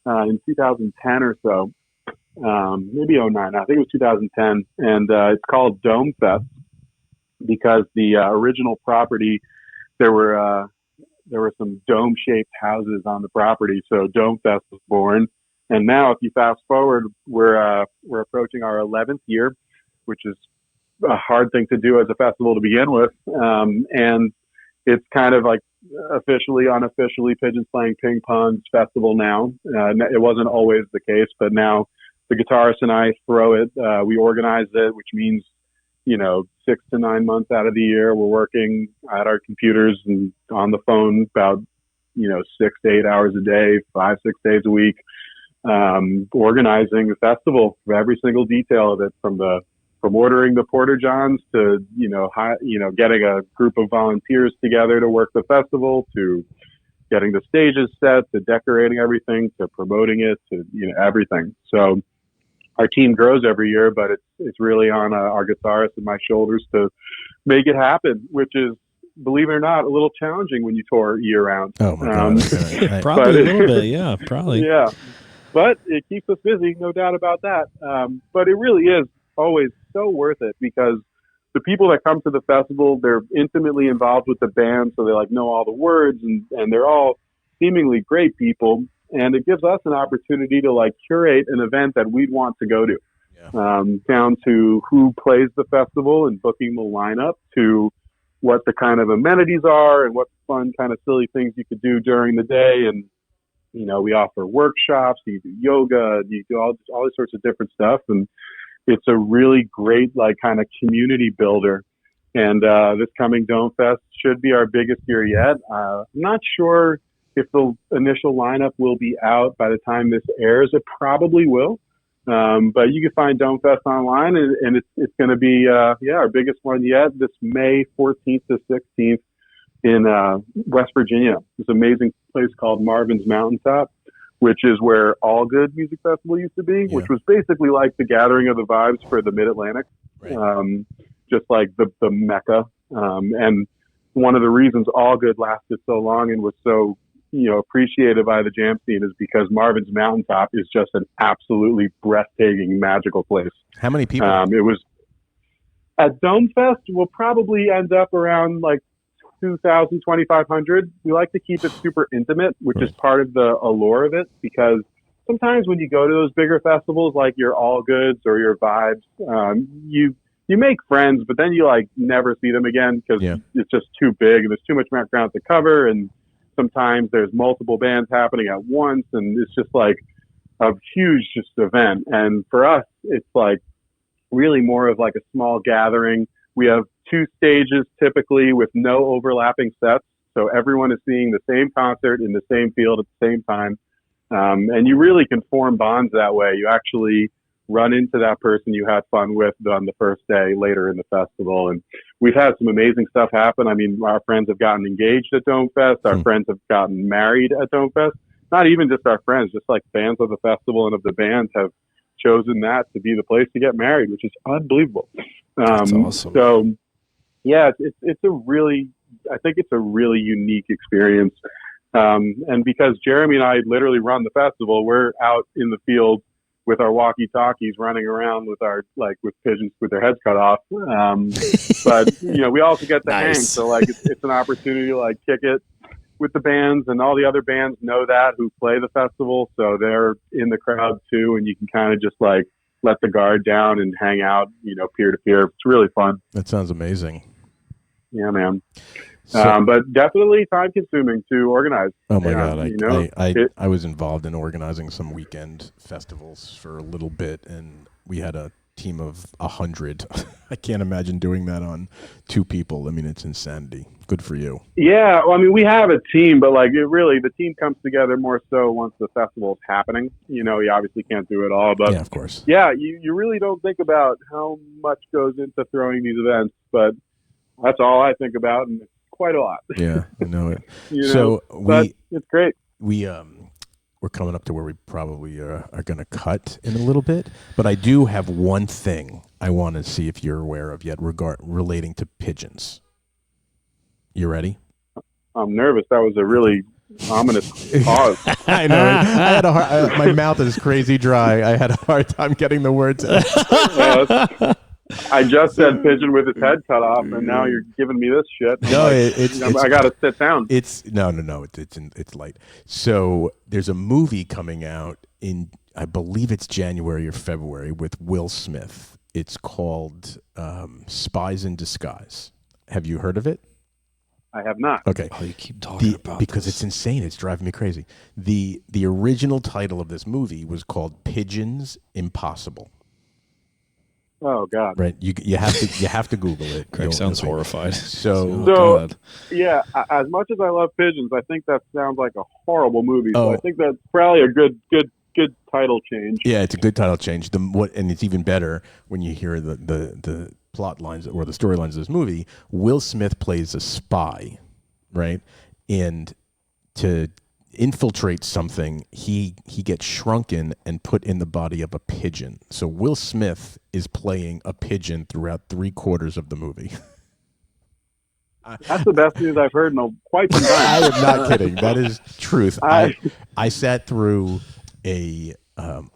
in 2010 or so, maybe 09. I think it was 2010, and it's called Dome Fest because the original property there were some dome shaped houses on the property, so Dome Fest was born. And now, if you fast forward, we're approaching our 11th year, which is a hard thing to do as a festival to begin with. And it's kind of like officially, unofficially Pigeons Playing Ping Pong's festival now. It wasn't always the case, but now the guitarist and I throw it. We organize it, which means, 6 to 9 months out of the year, we're working at our computers and on the phone about, 6 to 8 hours a day, 5, 6 days a week, organizing the festival for every single detail of it, from ordering the porta johns to, getting a group of volunteers together to work the festival, to getting the stages set, to decorating everything, to promoting it, to, everything. So our team grows every year, but it's really on our guitarist and my shoulders to make it happen, which is, believe it or not, a little challenging when you tour year round. Oh my God. Probably a little bit. Yeah, probably. Yeah. But it keeps us busy, no doubt about that. But it really is always so worth it, because the people that come to the festival, they're intimately involved with the band, so they know all the words, and they're all seemingly great people, and it gives us an opportunity to curate an event that we'd want to go to. Yeah. Down to who plays the festival and booking the lineup, to what the kind of amenities are and what fun kind of silly things you could do during the day. And we offer workshops, you do yoga, you do all these sorts of different stuff, and it's a really great kind of community builder. And this coming Dome Fest should be our biggest year yet. I'm not sure if the initial lineup will be out by the time this airs. It probably will, but you can find Dome Fest online, and it's going to be our biggest one yet, this May 14th to 16th in West Virginia. This amazing place called Marvin's Mountaintop, which is where All Good Music Festival used to be, which was basically like the gathering of the vibes for the Mid-Atlantic, right. Just like the Mecca. And one of the reasons All Good lasted so long and was so, appreciated by the jam scene is because Marvin's Mountaintop is just an absolutely breathtaking, magical place. How many people? It was at Dome Fest, we'll probably end up around 2,000, 2,500. We like to keep it super intimate, which is part of the allure of it, because sometimes when you go to those bigger festivals like your All Goods or your Vibes, you make friends, but then you never see them again because it's just too big and there's too much ground to cover, and sometimes there's multiple bands happening at once, and it's just a huge event. And for us, it's really more of a small gathering. We have 2 stages typically with no overlapping sets, so everyone is seeing the same concert in the same field at the same time, and you really can form bonds that way. You actually run into that person you had fun with on the first day later in the festival, and we've had some amazing stuff happen. I mean, our friends have gotten engaged at Dome Fest. Our friends have gotten married at Dome Fest. Not even just our friends, just fans of the festival and of the band have chosen that to be the place to get married, which is unbelievable. That's awesome. So, yeah, it's a really unique experience. And because Jeremy and I literally run the festival, we're out in the field with our walkie-talkies running around with our with pigeons with their heads cut off. But we also get to hang, so it's an opportunity to kick it with the bands, and all the other bands know that who play the festival, so they're in the crowd too, and you can kind of just let the guard down and hang out, peer to peer. It's really fun. That sounds amazing. Yeah, man. But definitely time consuming to organize. Oh my God. I was involved in organizing some weekend festivals for a little bit, and we had a team of 100. I can't imagine doing that on 2 people. I mean, it's insanity. Good for you. Yeah. Well, I mean, we have a team, but the team comes together more so once the festival is happening. You obviously can't do it all, but yeah, of course. Yeah. You really don't think about how much goes into throwing these events, but that's all I think about. And quite a lot. Yeah, I know it. But it's great. We're coming up to where we probably are going to cut in a little bit, but I do have one thing I want to see if you're aware of yet relating to pigeons. You ready? I'm nervous. That was a really ominous pause. I know. I had my mouth is crazy dry. I had a hard time getting the words out. I just said pigeon with his head cut off, and now you're giving me this shit. No, I got to sit down. It's no. It's light. So there's a movie coming out in I believe it's January or February with Will Smith. It's called Spies in Disguise. Have you heard of it? I have not. Okay. Oh, you keep talking about because this. it's insane. It's driving me crazy. The original title of this movie was called Pigeons Impossible. Oh God. Right. You have to Google it. Craig sounds horrified. So God. Yeah, as much as I love Pigeons, I think that sounds like a horrible movie. So Oh. I think that's probably a good title change. Yeah, it's a good title change. And it's even better when you hear the plot lines or the storylines of this movie. Will Smith plays a spy, right? And to infiltrate something, he gets shrunken and put in the body of a pigeon. So Will Smith is playing a pigeon throughout 3/4 of the movie. That's the best news I've heard in quite some time. I am not kidding. That is truth. I sat through a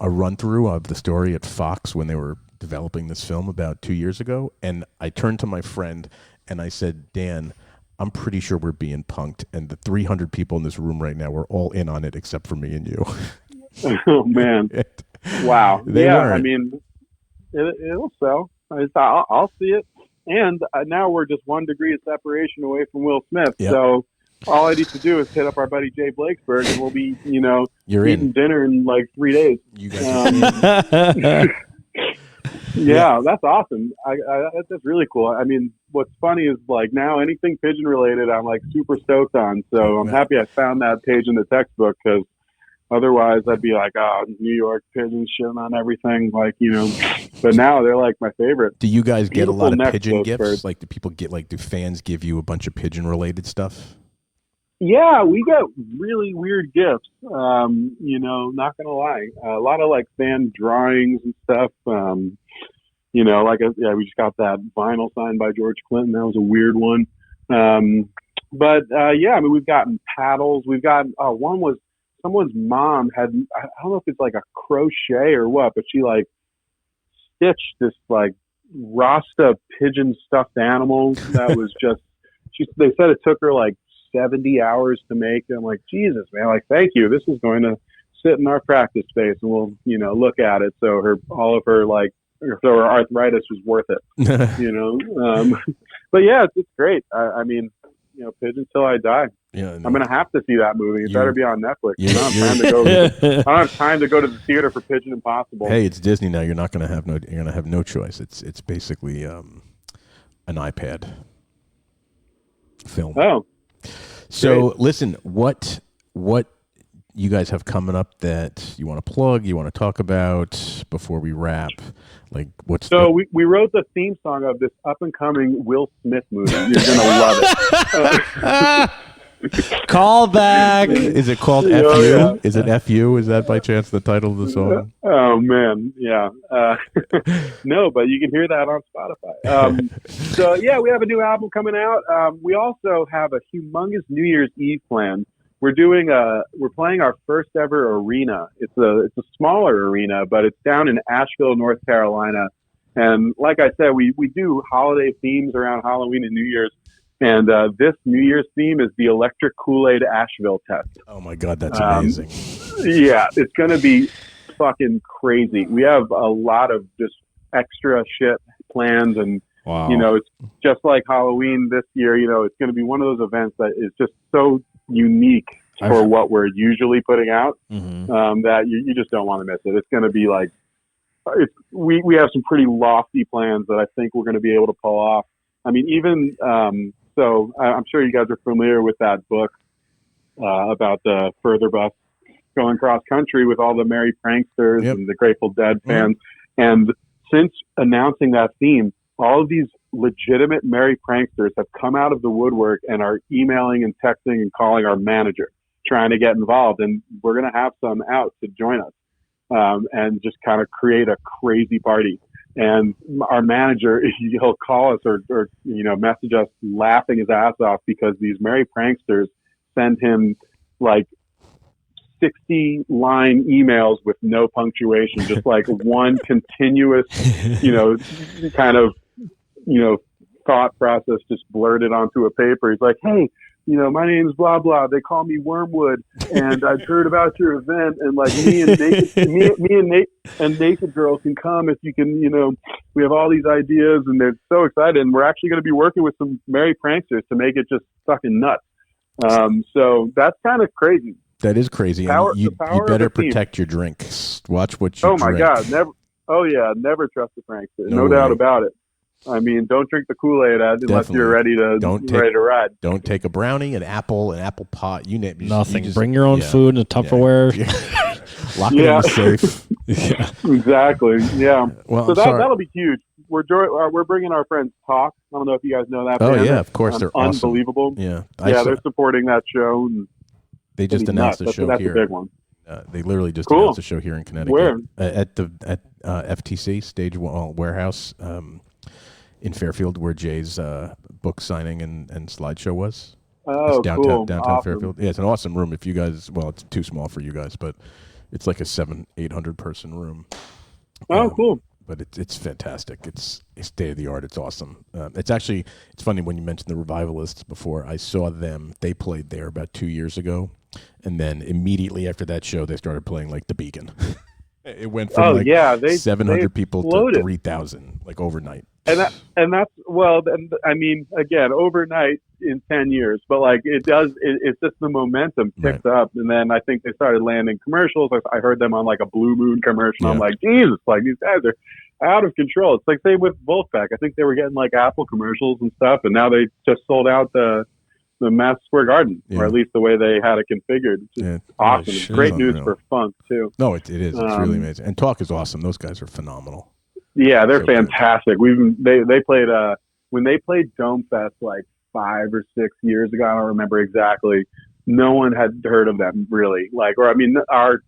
run through of the story at Fox when they were developing this film about 2 years ago, and I turned to my friend and I said, Dan, I'm pretty sure we're being punked, and the 300 people in this room right now were all in on it except for me and you. Oh man! Wow. They yeah, weren't. I mean, it'll sell. I'll see it. And now we're just 1 degree of separation away from Will Smith. Yep. So all I need to do is hit up our buddy Jay Blakesberg, and we'll be, You're eating in. dinner in like 3 days. You guys. Yeah, that's awesome. That's really cool. I mean, what's funny is like now anything pigeon related, I'm like super stoked on. So I'm happy I found that page in the textbook, because otherwise I'd be like, New York pigeons shitting on everything, But now they're like my favorite. Do you guys get a lot of Beautiful pigeon neck gifts? birds. Like, do fans give you a bunch of pigeon related stuff? Yeah, we get really weird gifts. Not gonna lie, a lot of like fan drawings and stuff. We just got that vinyl signed by George Clinton. That was a weird one. We've gotten paddles. We've got one was someone's mom had, I don't know if it's like a crochet or what, but she like stitched this like Rasta pigeon stuffed animal that was just. They said it took her like 70 hours to make. And I'm like, Jesus, man, like, thank you. This is going to sit in our practice space and we'll, look at it. So her arthritis was worth it, But yeah, it's great. I mean, pigeons till I die. Yeah, I'm going to have to see that movie. It better be on Netflix. Yeah, I don't have time to go to the theater for Pigeon Impossible. Hey, it's Disney now. You're going to have no choice. It's basically an iPad film. Oh. So great. Listen, what you guys have coming up that you want to plug, you want to talk about before we wrap? Like we wrote the theme song of this up and coming Will Smith movie. You're gonna love it. Call back. Is it called Yeah, FU? yeah. Is it FU? Is that by chance the title of the song? Oh man, yeah. No, but you can hear that on Spotify. We have a new album coming out. We also have a humongous New Year's Eve plan. We're playing our first ever arena. It's a smaller arena, but it's down in Asheville, North Carolina. And like I said, we do holiday themes around Halloween and New Year's. And this New Year's theme is the Electric Kool-Aid Asheville test. Oh my God, that's amazing. Yeah, it's going to be fucking crazy. We have a lot of just extra shit planned, and Wow. it's just like Halloween this year. It's going to be one of those events that is just so unique for what we're usually putting out, that you just don't want to miss it. It's going to be like, we have some pretty lofty plans that I think we're going to be able to pull off. I mean, even so, I'm sure you guys are familiar with that book about the Further Bus going cross country with all the merry pranksters and the Grateful Dead fans. And since announcing that theme, all of these legitimate merry pranksters have come out of the woodwork and are emailing and texting and calling our manager, trying to get involved. And we're going to have some out to join us and just kind of create a crazy party. And our manager, he'll call us or message us laughing his ass off because these merry pranksters send him like 60-line emails with no punctuation, just like one continuous, kind of, thought process just blurted onto a paper. He's like, hey, my name's blah blah. They call me Wormwood, and I've heard about your event, and like me and Naked Girl can come if you can. We have all these ideas, and they're so excited. And we're actually going to be working with some merry pranksters to make it just fucking nuts. So that's kind of crazy. That is crazy. And you better protect your drinks. Watch what you drink. Oh my God, never. Oh yeah, never trust a prankster. No doubt about it. I mean, don't drink the Kool-Aid unless you're ready to ride. Don't take a brownie, an apple pot. You name nothing. Bring your own food in a Tupperware. Yeah. Lock it in the safe. Yeah, exactly. Yeah. Well, so that'll be huge. We're bringing our friends Talk. I don't know if you guys know that. Oh band. Yeah, of course they're unbelievable. Awesome. Yeah. They're supporting that show. And they just announced a show that's here. That's a big one. They literally just announced a show here in Connecticut. Where? At FTC Stage Warehouse. In Fairfield, where Jay's book signing and slideshow was. Oh, downtown awesome. Fairfield. Yeah, it's an awesome room. If you guys, it's too small for you guys, but it's like a 700-800 person room. Oh, cool. But it's fantastic. It's state of the art. It's awesome. It's funny when you mentioned the Revivalists before. I saw them. They played there about 2 years ago, and then immediately after that show, they started playing like the Beacon. It went from 700 people to 3,000 like overnight. And that's I mean, again, overnight in 10 years, but like it's just the momentum picks up. And then I think they started landing commercials. I heard them on like a Blue Moon commercial. Yeah. I'm like, Jesus, like these guys are out of control. It's like same with Wolfpack. I think they were getting like Apple commercials and stuff, and now they just sold out the Madison Square Garden, or at least the way they had it configured. It's awesome. It's great news for funk too. No, it is. It's really amazing. And Talk is awesome. Those guys are phenomenal. Yeah, they're fantastic. They played when they played Dome Fest like 5 or 6 years ago. I don't remember exactly. No one had heard of them really. Our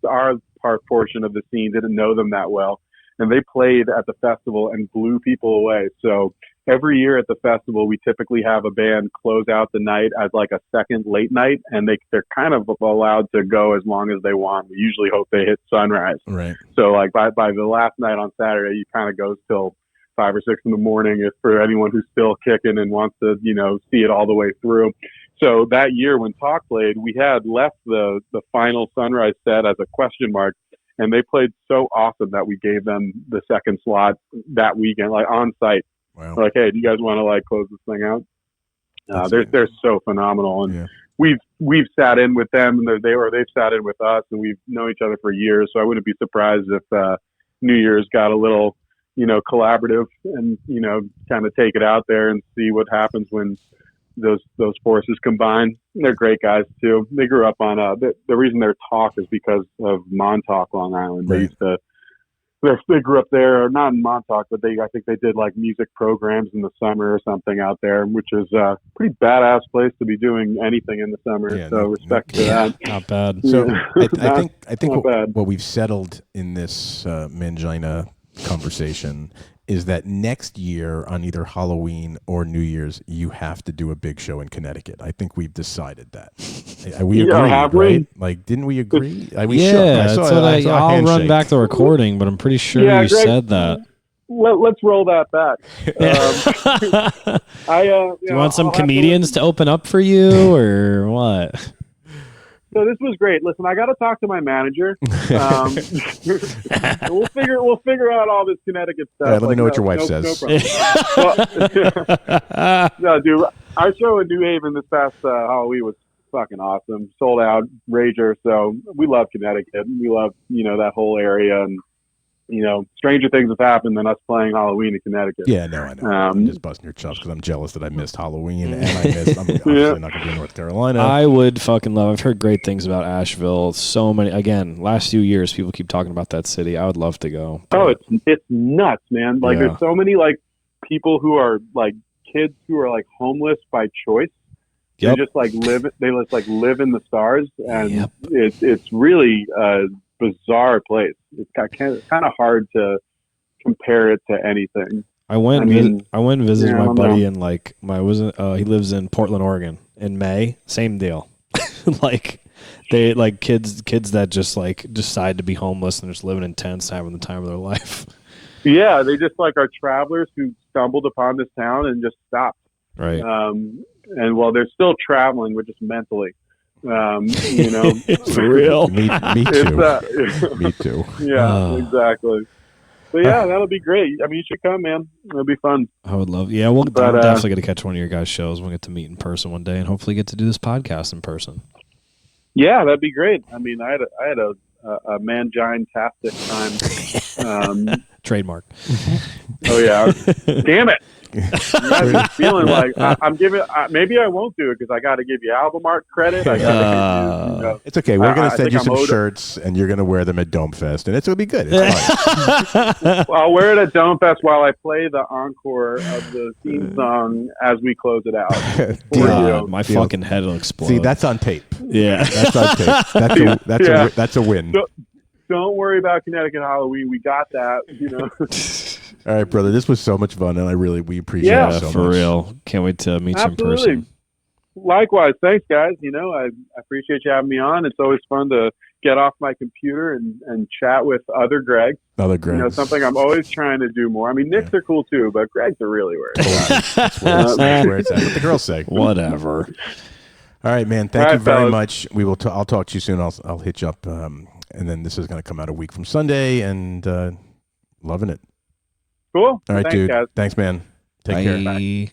part portion of the scene didn't know them that well, and they played at the festival and blew people away. So every year at the festival, we typically have a band close out the night as like a second late night, and they're kind of allowed to go as long as they want. We usually hope they hit sunrise. Right. So like by the last night on Saturday, you kind of goes till 5 or 6 in the morning. If for anyone who's still kicking and wants to, see it all the way through. So that year when Talk played, we had left the final sunrise set as a question mark, and they played so awesome that we gave them the second slot that weekend, like on site. Wow. Like, hey, do you guys want to like close this thing out? They're so phenomenal, and we've sat in with them, and they've sat in with us, and we've known each other for years. So I wouldn't be surprised if New Year's got a little, collaborative, and kind of take it out there and see what happens when those forces combine. They're great guys too. They grew up on the reason they're Talk is because of Montauk, Long Island. They used to. They grew up there, or not in Montauk, but I think they did like music programs in the summer or something out there, which is a pretty badass place to be doing anything in the summer. Yeah, so respect to that. Not bad. So I think what we've settled in this Mangina conversation is that next year on either Halloween or New Year's, you have to do a big show in Connecticut. I think we've decided that. We agree, have we? Right? Like, didn't we agree? I'll run back the recording, but I'm pretty sure you Greg, said that. Let's roll that back. Do you want some comedians to open up for you, or what? So this was great. Listen, I got to talk to my manager. We'll figure out all this Connecticut stuff. Yeah, let me know what your wife says. No, dude, our show in New Haven this past Halloween was fucking awesome. Sold out, rager. So we love Connecticut. We love that whole area, and stranger things have happened than us playing Halloween in Connecticut. Yeah, no, I know. I'm just busting your chops because I'm jealous that I missed Halloween, and I'm obviously not going to be in North Carolina. I would fucking love. I've heard great things about Asheville. So many. Again, last few years, people keep talking about that city. I would love to go. Oh, it's nuts, man. Like there's so many like people who are like kids who are like homeless by choice. Yep. They just like live. They just like live in the stars, and it's really bizarre place. It's kind of hard to compare it to anything. I went and visited my buddy in he lives in Portland, Oregon in May. Same deal. Like they like kids that just like decide to be homeless and just living in tents, having the time of their life. Yeah, they just like are travelers who stumbled upon this town and just stopped. Right. and well, they're still traveling, but just mentally. You know, For real. Me too. Me too. Yeah, exactly. But yeah, that'll be great. I mean, you should come, man. It'll be fun. I would love. Yeah, we'll But, I'm definitely going to catch one of your guys' shows. We'll get to meet in person one day, and hopefully get to do this podcast in person. Yeah, that'd be great. I mean, I had a mangine-tastic time. Trademark. Oh yeah, damn it! I'm feeling like I'm giving. Maybe I won't do it because I got to give you album art credit. I got to give you. You know, It's okay. We're going to send you some owed shirts, and you're going to wear them at Dome Fest, and it'll be good. It's fine. I'll wear it at Dome Fest while I play the encore of the theme song as we close it out. God, my fucking head will explode. See, that's on tape. Yeah. That's on tape. That's a win. Don't worry about Connecticut Halloween. We got that. You know. All right, brother. This was so much fun, and we appreciate it so much. For real. Can't wait to meet you in person. Likewise. Thanks, guys. You know, I appreciate you having me on. It's always fun to get off my computer and chat with other Gregs. Other Gregs. You know, something I'm always trying to do more. I mean, Nick's are cool too, but Gregs are really where it's at. That's where it's at. What the girls say. Whatever. All right, man. Thank you very much. We will. I'll talk to you soon. I'll hit you up, and then this is going to come out a week from Sunday, and loving it. Cool. All right, Thanks, dude. guys. Thanks, man. Take care. Bye.